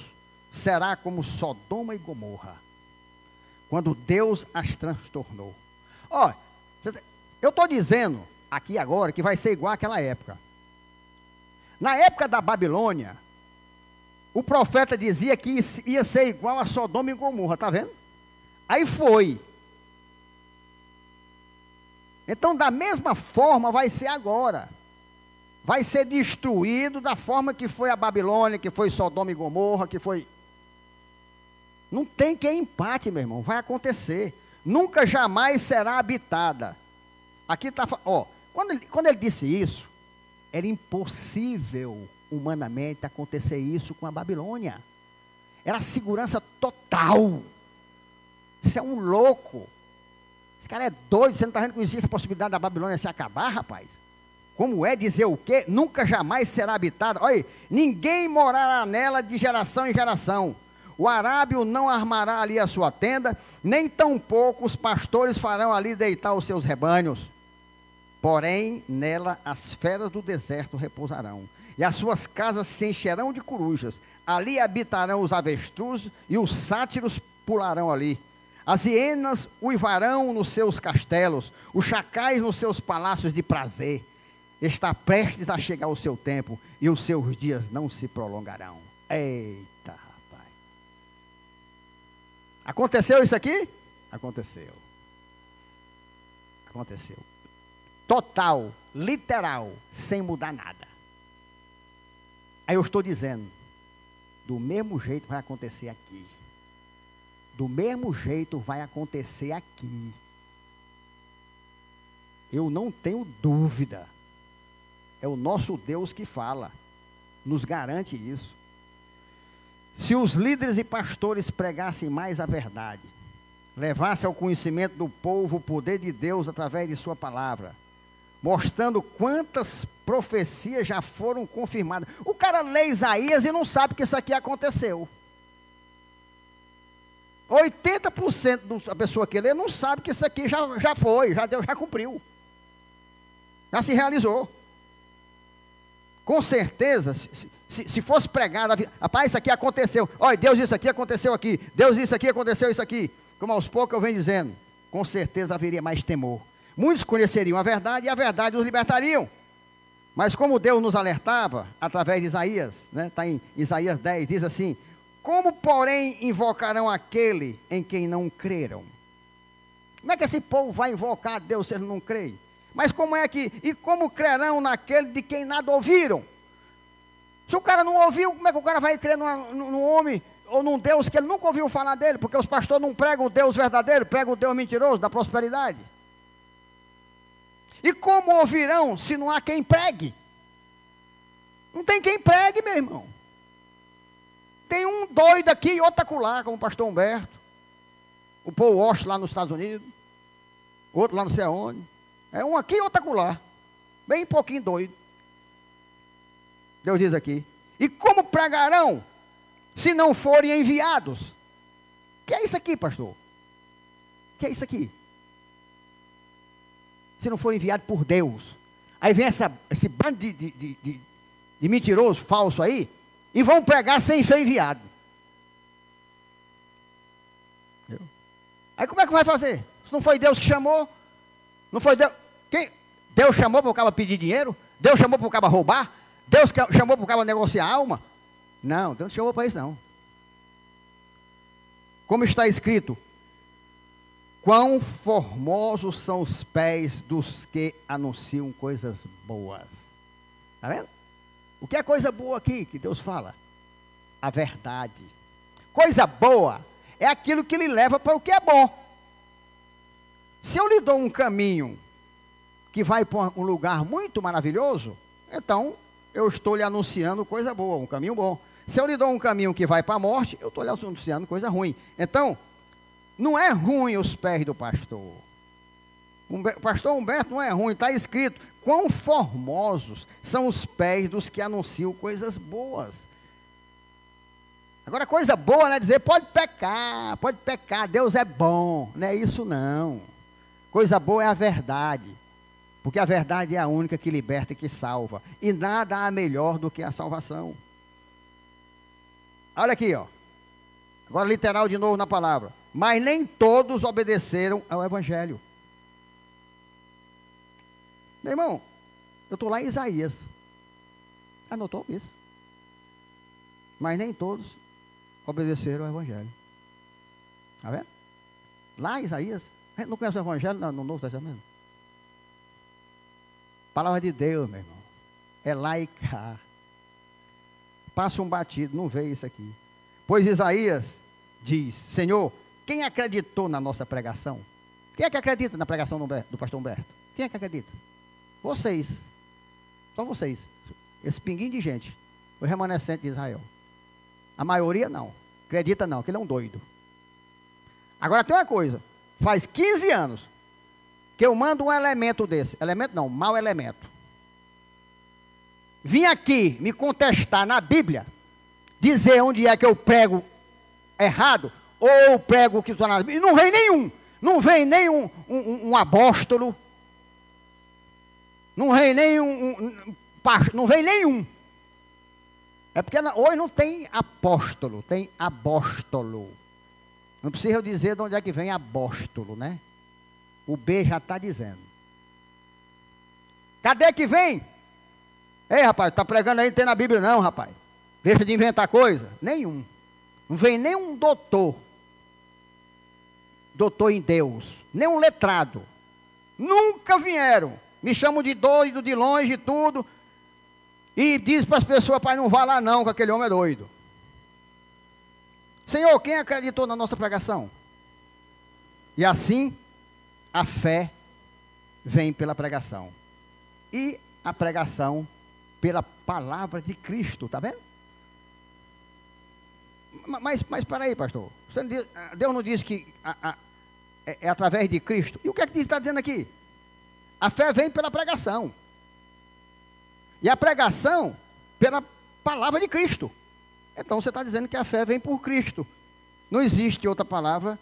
será como Sodoma e Gomorra, quando Deus as transtornou. Ó, eu estou dizendo aqui agora que vai ser igual àquela época. Na época da Babilônia, o profeta dizia que ia ser igual a Sodoma e Gomorra, tá vendo? Aí foi. Então, da mesma forma vai ser agora. Vai ser destruído da forma que foi a Babilônia, que foi Sodoma e Gomorra, que foi... Não tem quem empate, meu irmão, vai acontecer. Nunca jamais será habitada. Aqui está, ó, quando ele disse isso, era impossível humanamente acontecer isso com a Babilônia. Era segurança total. Isso é um louco. Esse cara é doido, você não está vendo que existe a possibilidade da Babilônia se acabar, rapaz? Como é dizer o quê? Nunca jamais será habitada. Olha, ninguém morará nela de geração em geração. O arábio não armará ali a sua tenda, nem tampouco os pastores farão ali deitar os seus rebanhos. Porém, nela as feras do deserto repousarão, e as suas casas se encherão de corujas. Ali habitarão os avestruzes, e os sátiros pularão ali. As hienas uivarão nos seus castelos, os chacais nos seus palácios de prazer. Está prestes a chegar o seu tempo, e os seus dias não se prolongarão. Eita, rapaz. Aconteceu isso aqui? Aconteceu. Aconteceu. Total, literal, sem mudar nada. Aí eu estou dizendo, do mesmo jeito vai acontecer aqui. Do mesmo jeito vai acontecer aqui. Eu não tenho dúvida. É o nosso Deus que fala, nos garante isso. Se os líderes e pastores pregassem mais a verdade, levassem ao conhecimento do povo o poder de Deus através de sua palavra, mostrando quantas profecias já foram confirmadas. O cara lê Isaías e não sabe que isso aqui aconteceu. 80% da pessoa que lê não sabe que isso aqui já foi, Deus já cumpriu. Já se realizou. Com certeza, se fosse pregado, rapaz, isso aqui aconteceu. Olha, Deus, isso aqui aconteceu aqui. Deus, isso aqui aconteceu, isso aqui. Como aos poucos eu venho dizendo, com certeza haveria mais temor. Muitos conheceriam a verdade e a verdade os libertariam. Mas como Deus nos alertava, através de Isaías, né, está em Isaías 10, diz assim: como, porém, invocarão aquele em quem não creram? Como é que esse povo vai invocar a Deus se eles não creem? Mas como é que, e como crerão naquele de quem nada ouviram? Se o cara não ouviu, como é que o cara vai crer num homem ou num Deus que ele nunca ouviu falar dele? Porque os pastores não pregam o Deus verdadeiro, pregam o Deus mentiroso da prosperidade. E como ouvirão se não há quem pregue? Não tem quem pregue, meu irmão. Tem um doido aqui e outro acolá, como o pastor Humberto, o Paul Walsh lá nos Estados Unidos, outro lá não sei aonde. É um aqui e outro acolá, bem pouquinho doido. Deus diz aqui: e como pregarão se não forem enviados? O que é isso aqui, pastor? O que é isso aqui? Se não for enviado por Deus. Aí vem esse bando de mentiroso, falso aí, e vão pregar sem ser enviado. Aí como é que vai fazer? Se não foi Deus que chamou, não foi Deus. Quem? Deus chamou para o cara pedir dinheiro? Deus chamou para o cara roubar? Deus chamou para o cara negociar a alma? Não, Deus não chamou para isso não. Como está escrito, quão formosos são os pés dos que anunciam coisas boas. Está vendo? O que é coisa boa aqui que Deus fala? A verdade. Coisa boa é aquilo que lhe leva para o que é bom. Se eu lhe dou um caminho que vai para um lugar muito maravilhoso, então eu estou lhe anunciando coisa boa, um caminho bom. Se eu lhe dou um caminho que vai para a morte, eu estou lhe anunciando coisa ruim. Então, não é ruim os pés do pastor. O pastor Humberto não é ruim, está escrito, quão formosos são os pés dos que anunciam coisas boas. Agora, coisa boa não é dizer, pode pecar, Deus é bom. Não é isso não. Coisa boa é a verdade. Porque a verdade é a única que liberta e que salva. E nada há melhor do que a salvação. Olha aqui, ó. Agora literal de novo na palavra. Mas nem todos obedeceram ao Evangelho. Meu irmão, eu estou lá em Isaías. Anotou isso? Mas nem todos obedeceram ao Evangelho. Está vendo? Lá em Isaías. A gente não conhece o Evangelho no Novo Testamento? Palavra de Deus, meu irmão. É lá e cá. Passa um batido, não vê isso aqui. Pois Isaías diz, Senhor, quem acreditou na nossa pregação? Quem é que acredita na pregação do pastor Humberto? Quem é que acredita? Vocês. Só vocês. Esse pinguinho de gente. O remanescente de Israel. A maioria não. Acredita não, que ele é um doido. Agora tem uma coisa. Faz 15 anos que eu mando um elemento desse. Elemento não, mau elemento. Vim aqui me contestar na Bíblia. Dizer onde é que eu prego errado. Ou prego o que está na Bíblia. E não vem nenhum. Não vem nem um apóstolo. Não vem nem não vem nenhum. É porque hoje não tem apóstolo, tem abóstolo. Não precisa eu dizer de onde é que vem abóstolo, né? O B já está dizendo. Cadê que vem? Ei, rapaz, está pregando aí, não tem na Bíblia não, rapaz. Deixa de inventar coisa. Nenhum. Não vem nenhum doutor. Doutor em Deus. Nem um letrado. Nunca vieram. Me chamam de doido, de longe e tudo. E diz para as pessoas, pai, não vá lá não, que aquele homem é doido. Senhor, quem acreditou na nossa pregação? E assim, a fé vem pela pregação. E a pregação pela palavra de Cristo, está vendo? Mas para aí, pastor. Deus não diz que é através de Cristo. E o que é que está dizendo aqui? A fé vem pela pregação. E a pregação pela palavra de Cristo. Então você está dizendo que a fé vem por Cristo. Não existe outra palavra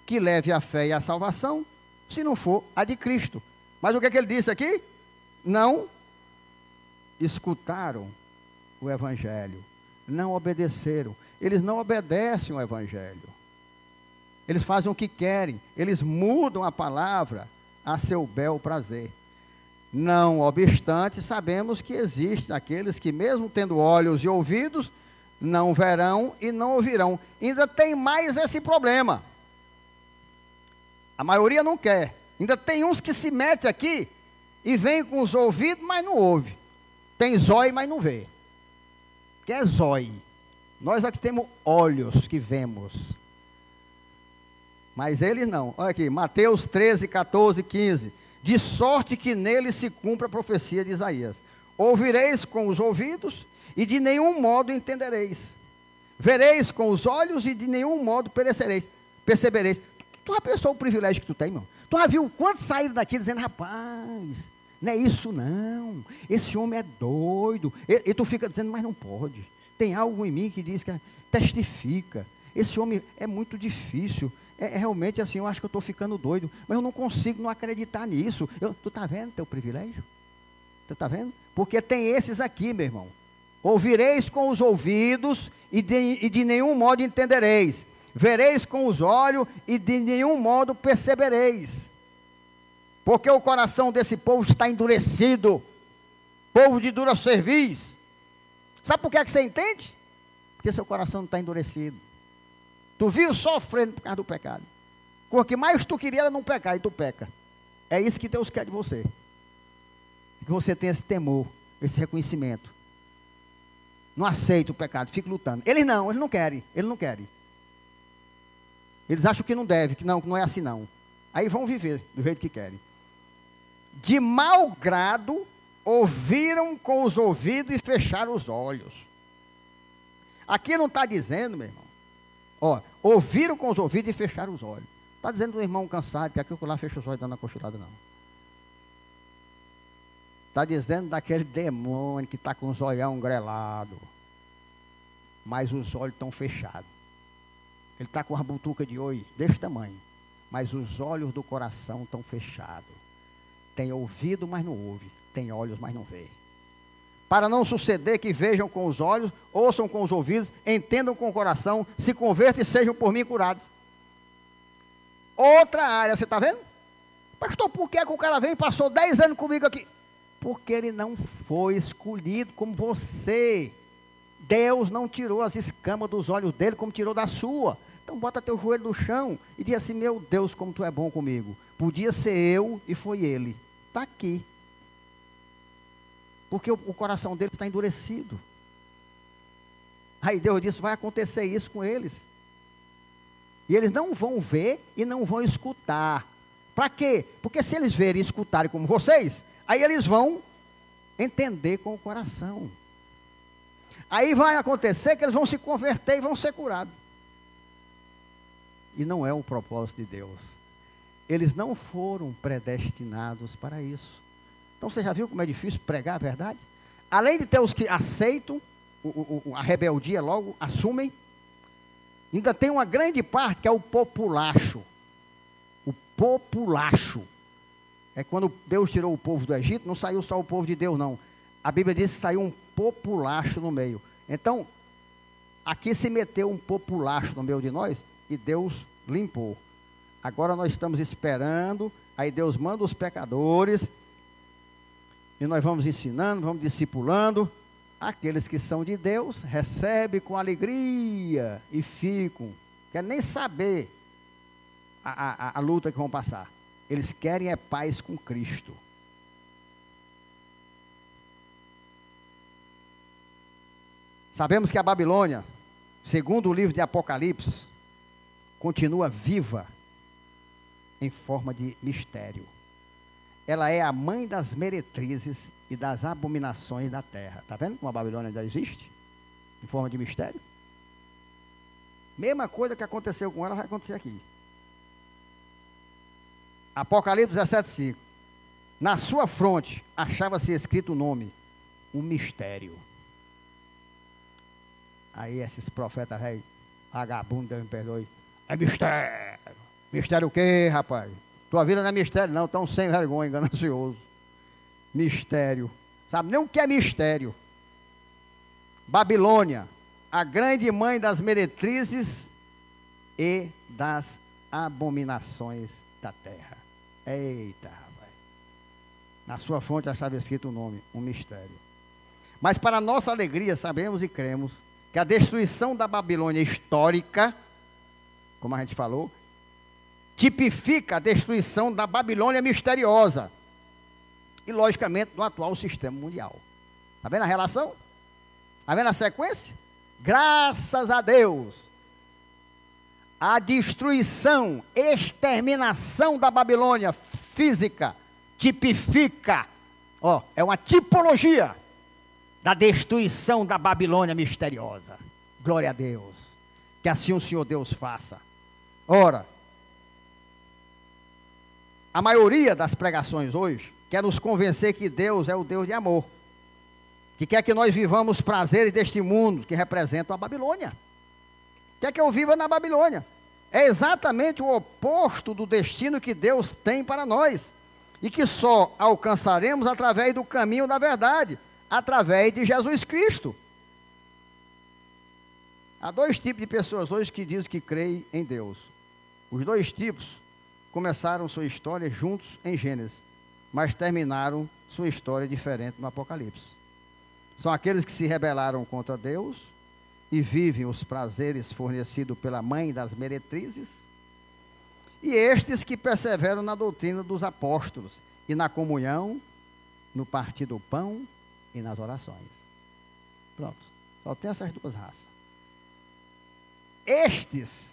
que leve a fé e a salvação, se não for a de Cristo. Mas o que é que ele disse aqui? Não escutaram o Evangelho. Não obedeceram. Eles não obedecem ao Evangelho. Eles fazem o que querem. Eles mudam a palavra a seu bel prazer. Não obstante, sabemos que existem aqueles que, mesmo tendo olhos e ouvidos, não verão e não ouvirão. Ainda tem mais esse problema. A maioria não quer. Ainda tem uns que se metem aqui e vêm com os ouvidos, mas não ouve. Tem zóio, mas não vê. Que é zóio. Nós aqui temos olhos que vemos. Mas eles não. Olha aqui, Mateus 13, 14, 15. De sorte que nele se cumpre a profecia de Isaías. Ouvireis com os ouvidos e de nenhum modo entendereis. Vereis com os olhos e de nenhum modo percebereis. Tu já pensou o privilégio que tu tem, irmão? Tu já viu quantos saíram daqui dizendo, rapaz, não é isso não. Esse homem é doido. E tu fica dizendo, mas não pode. Tem algo em mim que diz que testifica. Esse homem é muito difícil. É realmente assim, eu acho que eu estou ficando doido, mas eu não consigo não acreditar nisso. Tu está vendo teu privilégio? Tu está vendo? Porque tem esses aqui, meu irmão. Ouvireis com os ouvidos e de nenhum modo entendereis. vereis com os olhos e de nenhum modo percebereis. Porque o coração desse povo está endurecido, povo de dura cerviz. Sabe por que é que você entende? Porque seu coração não está endurecido. Tu viu sofrendo por causa do pecado. O que mais tu queria era não pecar, e tu peca. É isso que Deus quer de você. Que você tenha esse temor, esse reconhecimento. Não aceita o pecado, fica lutando. Eles não querem. Eles acham que não deve, que não é assim não. Aí vão viver do jeito que querem. De mau grado, ouviram com os ouvidos e fecharam os olhos. Aqui não está dizendo, meu irmão, ouviram com os ouvidos e fecharam os olhos. Está dizendo do irmão cansado, que aquilo lá fecha os olhos dando a cochilada, não. Está dizendo daquele demônio que está com os olhão grelado, mas os olhos estão fechados. Ele está com uma butuca de olho desse tamanho, mas os olhos do coração estão fechados. Tem ouvido, mas não ouve. Tem olhos, mas não vê. Para não suceder que vejam com os olhos, ouçam com os ouvidos, entendam com o coração, se convertam e sejam por mim curados. Outra área, você está vendo? Pastor, por que o cara veio e passou 10 anos comigo aqui? Porque ele não foi escolhido como você. Deus não tirou as escamas dos olhos dele como tirou da sua. Então bota teu joelho no chão e diz assim: meu Deus, como tu é bom comigo. Podia ser eu e foi ele. Está aqui. Porque o coração dele está endurecido. Aí Deus disse: vai acontecer isso com eles. E eles não vão ver e não vão escutar. Para quê? Porque se eles verem e escutarem como vocês, aí eles vão entender com o coração. Aí vai acontecer que eles vão se converter e vão ser curados. E não é o propósito de Deus. Eles não foram predestinados para isso. Então você já viu como é difícil pregar a verdade? Além de ter os que aceitam a rebeldia, logo assumem, ainda tem uma grande parte que é o populacho. O populacho. É quando Deus tirou o povo do Egito, não saiu só o povo de Deus, não. A Bíblia diz que saiu um populacho no meio. Então, aqui se meteu um populacho no meio de nós e Deus limpou. Agora nós estamos esperando, aí Deus manda os pecadores, e nós vamos ensinando, vamos discipulando. Aqueles que são de Deus, recebem com alegria e ficam, quer nem saber a luta que vão passar. Eles querem é paz com Cristo. Sabemos que a Babilônia, segundo o livro de Apocalipse, continua viva em forma de mistério. Ela é a mãe das meretrizes e das abominações da terra. Está vendo como a Babilônia ainda existe? Em forma de mistério. Mesma coisa que aconteceu com ela vai acontecer aqui. Apocalipse 17:5. Na sua fronte achava-se escrito o nome, um mistério. Aí esses profetas velho, vagabundo, Deus me perdoe. É mistério. Mistério o quê, rapaz? Tua vida não é mistério, não. Tão sem vergonha, ganancioso. Mistério. Sabe nem o que é mistério? Babilônia, a grande mãe das meretrizes e das abominações da terra. Eita, rapaz. Na sua fonte estava escrito o nome, um mistério. Mas para nossa alegria, sabemos e cremos que a destruição da Babilônia histórica, como a gente falou, tipifica a destruição da Babilônia misteriosa e, logicamente, do atual sistema mundial. Está vendo a relação? Está vendo a sequência? Graças a Deus, a destruição, exterminação da Babilônia física tipifica, é uma tipologia da destruição da Babilônia misteriosa. Glória a Deus. Que assim o Senhor Deus faça. Ora, a maioria das pregações hoje quer nos convencer que Deus é o Deus de amor, que quer que nós vivamos prazeres deste mundo que representam a Babilônia. Quer que eu viva na Babilônia. É exatamente o oposto do destino que Deus tem para nós e que só alcançaremos através do caminho da verdade, através de Jesus Cristo. Há dois tipos de pessoas hoje que dizem que creem em Deus. Os dois tipos começaram sua história juntos em Gênesis, mas terminaram sua história diferente no Apocalipse. São aqueles que se rebelaram contra Deus e vivem os prazeres fornecidos pela mãe das meretrizes, e estes que perseveram na doutrina dos apóstolos e na comunhão, no partir do pão e nas orações. Pronto, só tem essas duas raças. Estes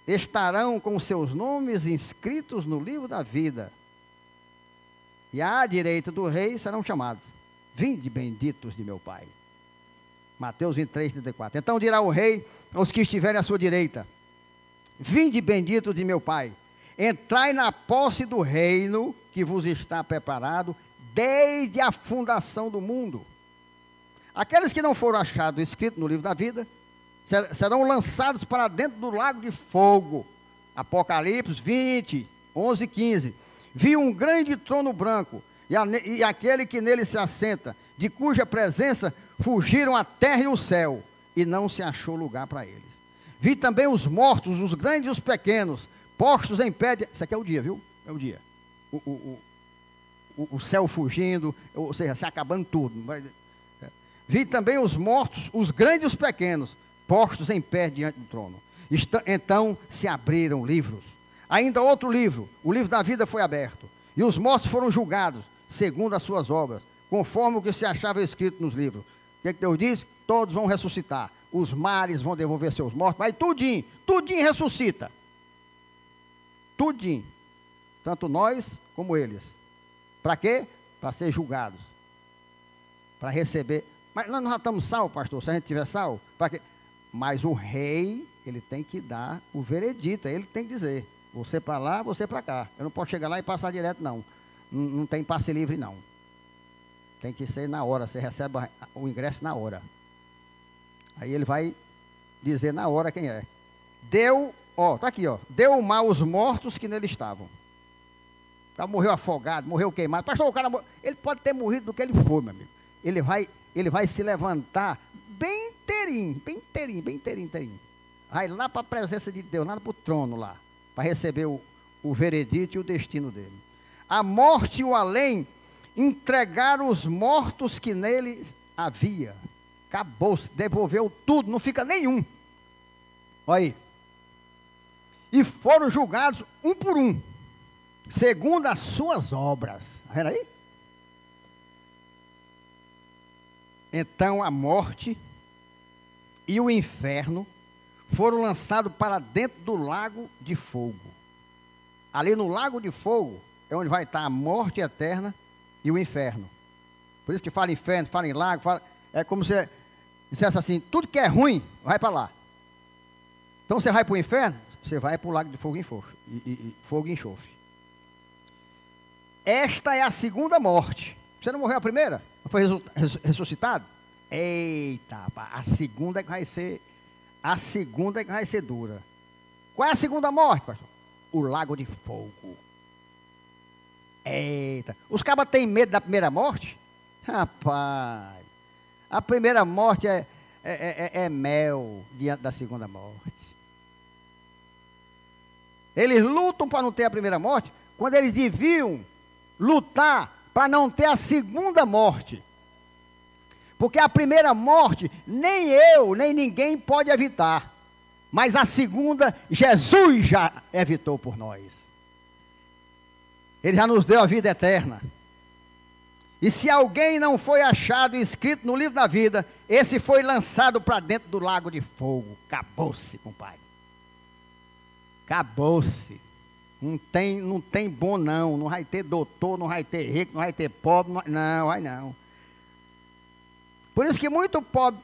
estarão com seus nomes inscritos no livro da vida, e à direita do rei serão chamados: vinde benditos de meu Pai. Mateus 23, 34. Então dirá o rei aos que estiverem à sua direita: vinde benditos de meu Pai, entrai na posse do reino que vos está preparado desde a fundação do mundo. Aqueles que não foram achados escritos no livro da vida serão lançados para dentro do lago de fogo. Apocalipse 20, 11 e 15. Vi um grande trono branco e aquele que nele se assenta, de cuja presença fugiram a terra e o céu, e não se achou lugar para eles. Vi também os mortos, os grandes e os pequenos, postos em pé. Isso aqui é o dia, viu? É o dia. O céu fugindo, ou seja, se acabando tudo. Vi também os mortos, os grandes e os pequenos, postos em pé diante do trono. Então se abriram livros. Ainda outro livro, o livro da vida, foi aberto, e os mortos foram julgados segundo as suas obras, conforme o que se achava escrito nos livros. O que Deus diz? Todos vão ressuscitar. Os mares vão devolver seus mortos, mas tudinho ressuscita. Tudinho. Tanto nós como eles. Para quê? Para ser julgados. Para receber. Mas nós não já estamos salvos, pastor, se a gente tiver salvo. Para quê? Mas o rei, ele tem que dar o veredito, ele tem que dizer: você para lá, você para cá. Eu não posso chegar lá e passar direto, não. Não tem passe livre, não. Tem que ser na hora, você recebe o ingresso na hora. Aí ele vai dizer na hora quem é. Está aqui, deu mal os mortos que nele estavam. O cara morreu afogado, morreu queimado. Pastor, o cara ele pode ter morrido do que ele for, meu amigo. Ele vai se levantar bem inteirinho. Vai lá para a presença de Deus, lá para o trono lá, para receber o veredito e o destino dele. A morte e o além entregaram os mortos que nele havia. Acabou-se, devolveu tudo, não fica nenhum. Olha aí. E foram julgados um por um, segundo as suas obras. Está vendo aí? Então a morte e o inferno foram lançados para dentro do lago de fogo. Ali no lago de fogo é onde vai estar a morte eterna e o inferno. Por isso que fala inferno, fala em lago, é como se dissesse assim: tudo que é ruim, vai para lá. Então você vai para o inferno, você vai para o lago de fogo e fogo e enxofre. Esta é a segunda morte. Você não morreu a primeira? Não foi ressuscitado? Eita, a segunda é que vai ser dura. Qual é a segunda morte, pastor? O lago de fogo. Eita, os cabas têm medo da primeira morte? Rapaz, a primeira morte é mel diante da segunda morte. Eles lutam para não ter a primeira morte, quando eles deviam lutar para não ter a segunda morte. Porque a primeira morte, nem eu, nem ninguém pode evitar. Mas a segunda, Jesus já evitou por nós. Ele já nos deu a vida eterna. E se alguém não foi achado escrito no livro da vida, esse foi lançado para dentro do lago de fogo. Acabou-se, compadre. Acabou-se. Não tem bom não. Não vai ter doutor, não vai ter rico, não vai ter pobre. Não, vai não. Por isso que muito pobre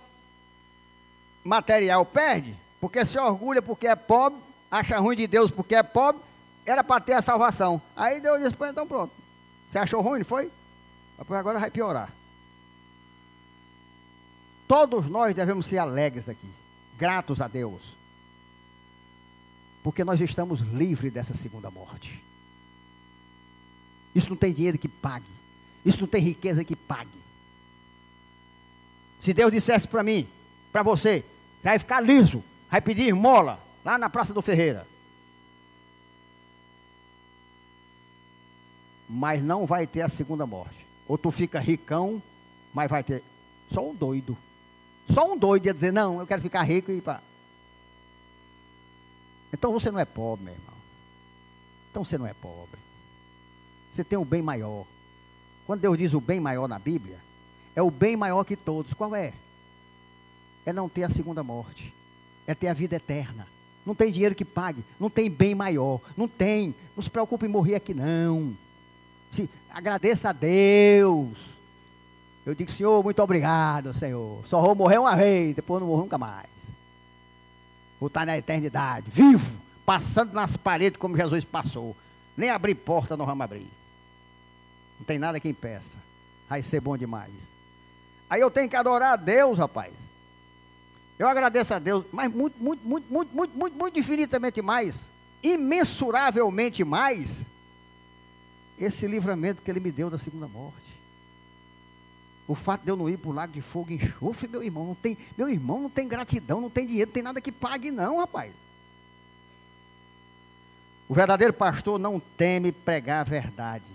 material perde, porque se orgulha porque é pobre, acha ruim de Deus porque é pobre, era para ter a salvação. Aí Deus disse: então pronto. Você achou ruim, não foi? Agora vai piorar. Todos nós devemos ser alegres aqui, gratos a Deus, porque nós estamos livres dessa segunda morte. Isso não tem dinheiro que pague. Isso não tem riqueza que pague. Se Deus dissesse para mim, para você, Você vai ficar liso, vai pedir esmola lá na Praça do Ferreira. Mas não vai ter a segunda morte. Ou tu fica ricão, mas vai ter. Só um doido. Só um doido ia dizer, não, eu quero ficar rico e pá. Então você não é pobre, meu irmão. Então você não é pobre. Você tem um bem maior. Quando Deus diz o bem maior na Bíblia, é o bem maior que todos. Qual é? É não ter a segunda morte. É ter a vida eterna. Não tem dinheiro que pague. Não tem bem maior. Não tem. Não se preocupe em morrer aqui, não. Agradeça a Deus. Eu digo, Senhor, muito obrigado, Senhor. Só vou morrer uma vez, depois não morro nunca mais. Vou estar na eternidade, vivo, passando nas paredes como Jesus passou. Nem abrir porta não vamos abrir. Não tem nada que impeça. Vai ser bom demais. Aí eu tenho que adorar a Deus, rapaz. Eu agradeço a Deus, mas muito infinitamente mais, imensuravelmente mais, esse livramento que Ele me deu da segunda morte. O fato de eu não ir para o lago de fogo e enxofre, meu irmão não tem gratidão, não tem dinheiro, não tem nada que pague não, rapaz. O verdadeiro pastor não teme pregar a verdade,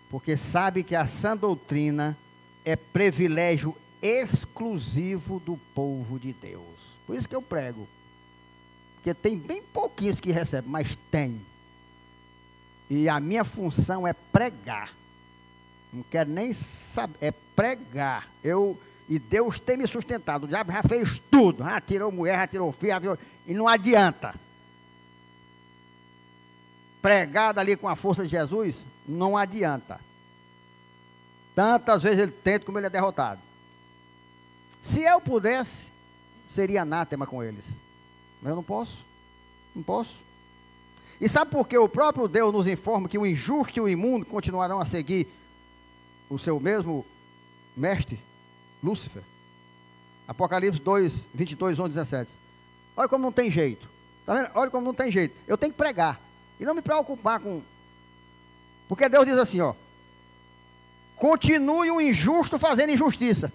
porque sabe que a sã doutrina é privilégio exclusivo do povo de Deus. Por isso que eu prego. Porque tem bem pouquinhos que recebem, mas tem. E a minha função é pregar. Não quero nem saber, é pregar. E Deus tem me sustentado. O diabo já fez tudo. Já tirou mulher, já tirou filho, já tirou, e não adianta. Pregar ali com a força de Jesus, não adianta. Tantas vezes ele tenta como ele é derrotado. Se eu pudesse, seria anátema com eles. Mas eu não posso. Não posso. E sabe por que o próprio Deus nos informa que o injusto e o imundo continuarão a seguir o seu mesmo mestre, Lúcifer? Apocalipse 2, 22, 11, 17. Olha como não tem jeito. Tá vendo? Olha como não tem jeito. Eu tenho que pregar. E não me preocupar com... Porque Deus diz assim, ó. Continue o injusto fazendo injustiça.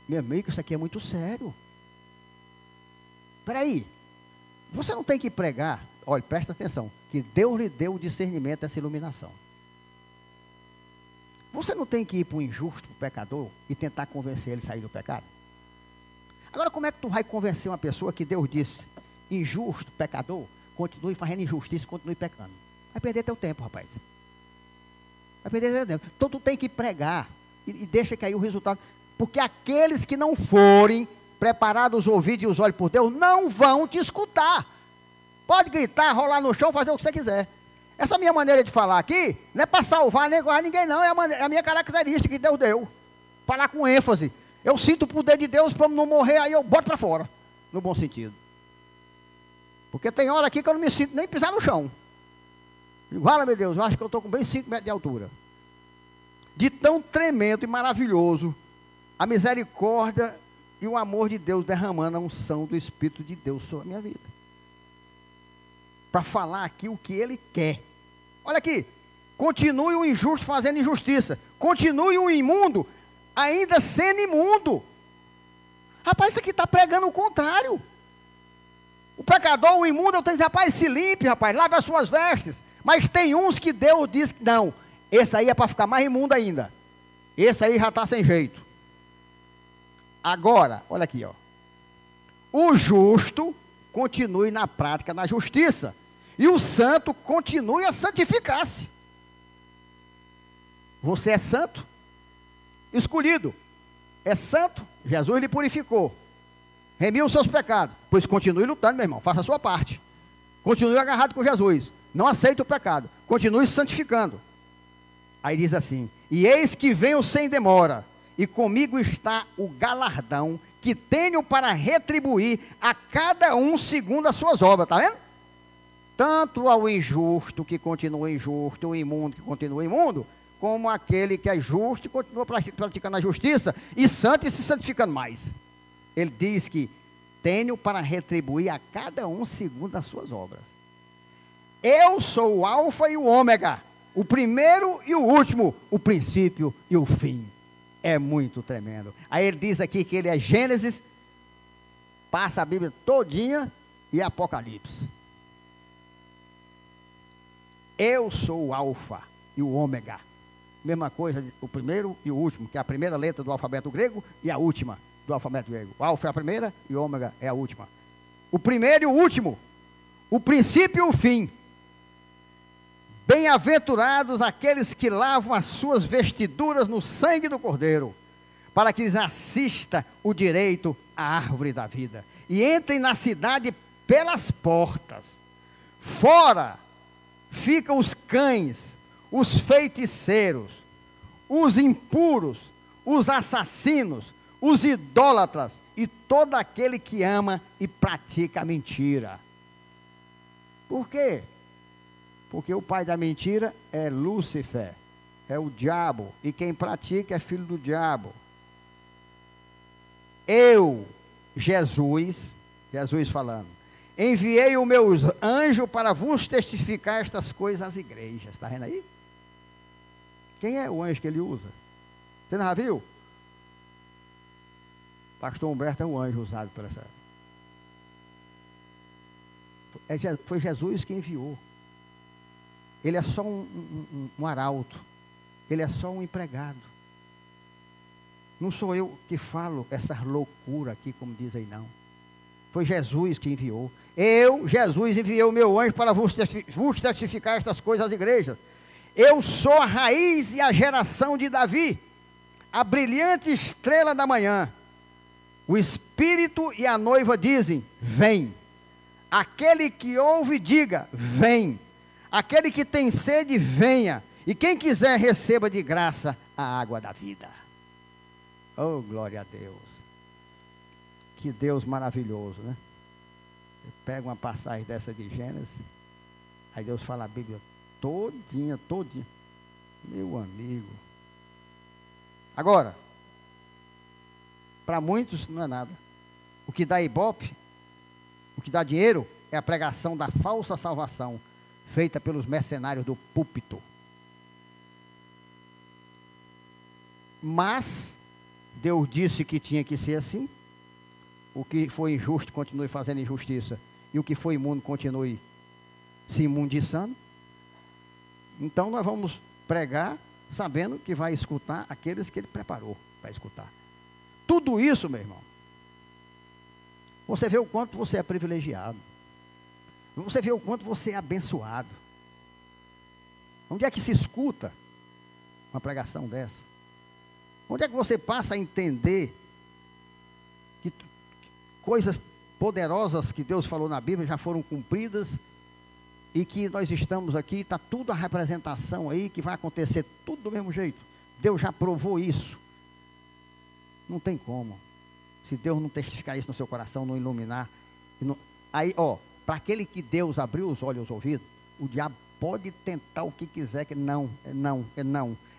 Meu amigo, isso aqui é muito sério. Espera aí. Você não tem que pregar. Olha, presta atenção. Que Deus lhe deu o discernimento, essa iluminação. Você não tem que ir para o injusto, para o pecador, e tentar convencer ele a sair do pecado? Agora, como é que tu vai convencer uma pessoa que Deus disse, injusto, pecador, continue fazendo injustiça e continue pecando? Vai perder teu tempo, rapaz. Vai perder teu tempo. Então, tu tem que pregar e deixa cair o resultado. Porque aqueles que não forem preparados os ouvidos e os olhos por Deus, não vão te escutar. Pode gritar, rolar no chão, fazer o que você quiser. Essa minha maneira de falar aqui, não é para salvar nem guardar ninguém não, é a minha característica que Deus deu. Falar com ênfase. Eu sinto o poder de Deus para não morrer, aí eu boto para fora. No bom sentido. Porque tem hora aqui que eu não me sinto nem pisar no chão. Fala, meu Deus, eu acho que eu estou com bem 5 metros de altura. De tão tremendo e maravilhoso, a misericórdia e o amor de Deus derramando a unção do Espírito de Deus sobre a minha vida. Para falar aqui o que Ele quer. Olha aqui. Continue o injusto fazendo injustiça. Continue o imundo ainda sendo imundo. Rapaz, isso aqui está pregando o contrário. O pecador, o imundo, eu tenho que dizer, rapaz, se limpe, rapaz, lave as suas vestes. Mas tem uns que Deus diz que não. Esse aí é para ficar mais imundo ainda. Esse aí já está sem jeito. Agora, olha aqui, ó. O justo continue na prática da justiça. E o santo continue a santificar-se. Você é santo? Escolhido. É santo? Jesus lhe purificou. Remiu os seus pecados. Pois continue lutando, meu irmão. Faça a sua parte. Continue agarrado com Jesus. Não aceite o pecado. Continue se santificando. Aí diz assim: e eis que venho sem demora, e comigo está o galardão que tenho para retribuir a cada um segundo as suas obras. Está vendo? Tanto ao injusto que continua injusto, o imundo que continua imundo, como aquele que é justo e continua praticando a justiça, e santo e se santificando mais. Ele diz que tenho para retribuir a cada um segundo as suas obras. Eu sou o alfa e o ômega, o primeiro e o último, o princípio e o fim. É muito tremendo. Aí ele diz aqui que ele é Gênesis, passa a Bíblia todinha e Apocalipse. Eu sou o Alfa e o Ômega. Mesma coisa, o primeiro e o último, que é a primeira letra do alfabeto grego e a última do alfabeto grego. O Alfa é a primeira e o Ômega é a última. O primeiro e o último, o princípio e o fim. Bem-aventurados aqueles que lavam as suas vestiduras no sangue do Cordeiro, para que lhes assista o direito à árvore da vida, e entrem na cidade pelas portas. Fora ficam os cães, os feiticeiros, os impuros, os assassinos, os idólatras e todo aquele que ama e pratica a mentira. Por quê? Porque o pai da mentira é Lúcifer, é o diabo, e quem pratica é filho do diabo. Eu, Jesus falando, enviei o meu anjo para vos testificar estas coisas às igrejas. Está vendo aí? Quem é o anjo que ele usa? Você não já viu? Pastor Humberto é um anjo usado por essa. Foi Jesus que enviou. Ele é só um arauto. Ele é só um empregado. Não sou eu que falo essa loucura aqui, como diz aí, não. Foi Jesus que enviou. Eu, Jesus, enviei o meu anjo para vos testificar estas coisas às igrejas. Eu sou a raiz e a geração de Davi, a brilhante estrela da manhã. O Espírito e a noiva dizem, vem. Aquele que ouve, diga, vem. Aquele que tem sede, venha. E quem quiser, receba de graça a água da vida. Oh, glória a Deus. Que Deus maravilhoso, né? Você pega uma passagem dessa de Gênesis, aí Deus fala a Bíblia todinha. Meu amigo. Agora, para muitos não é nada. O que dá ibope, o que dá dinheiro, é a pregação da falsa salvação, feita pelos mercenários do púlpito. Mas Deus disse que tinha que ser assim. O que foi injusto continue fazendo injustiça, e o que foi imundo continue se imundiçando. Então nós vamos pregar sabendo que vai escutar aqueles que Ele preparou para escutar. Tudo isso, meu irmão, você vê o quanto você é privilegiado. Você vê o quanto você é abençoado. Onde é que se escuta uma pregação dessa? Onde é que você passa a entender que coisas poderosas que Deus falou na Bíblia já foram cumpridas e que nós estamos aqui, está tudo a representação aí, que vai acontecer tudo do mesmo jeito. Deus já provou isso. Não tem como. Se Deus não testificar isso no seu coração, não iluminar. Aí, para aquele que Deus abriu os olhos e os ouvidos, o diabo pode tentar o que quiser, que não.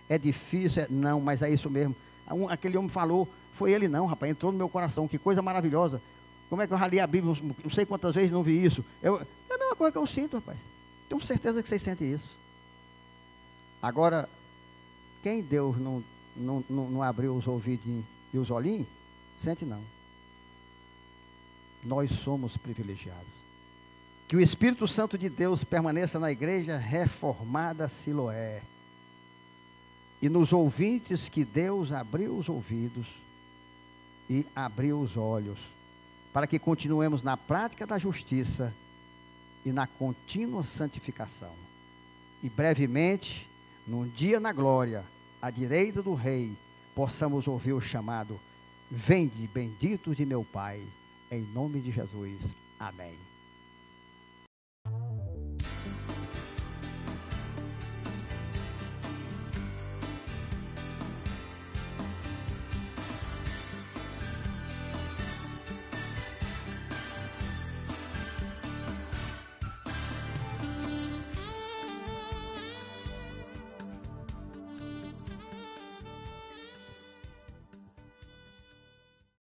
É difícil, não, mas é isso mesmo. Aquele homem falou, foi ele não, rapaz, entrou no meu coração, que coisa maravilhosa. Como é que eu já li a Bíblia, não sei quantas vezes não vi isso. É a mesma coisa que eu sinto, rapaz. Tenho certeza que vocês sentem isso. Agora, quem Deus não abriu os ouvidos e os olhinhos, sente não. Nós somos privilegiados. Que o Espírito Santo de Deus permaneça na igreja reformada Siloé. E nos ouvintes que Deus abriu os ouvidos e abriu os olhos, para que continuemos na prática da justiça e na contínua santificação. E brevemente, num dia na glória, à direita do Rei, possamos ouvir o chamado: vinde, benditos de meu Pai, em nome de Jesus. Amém.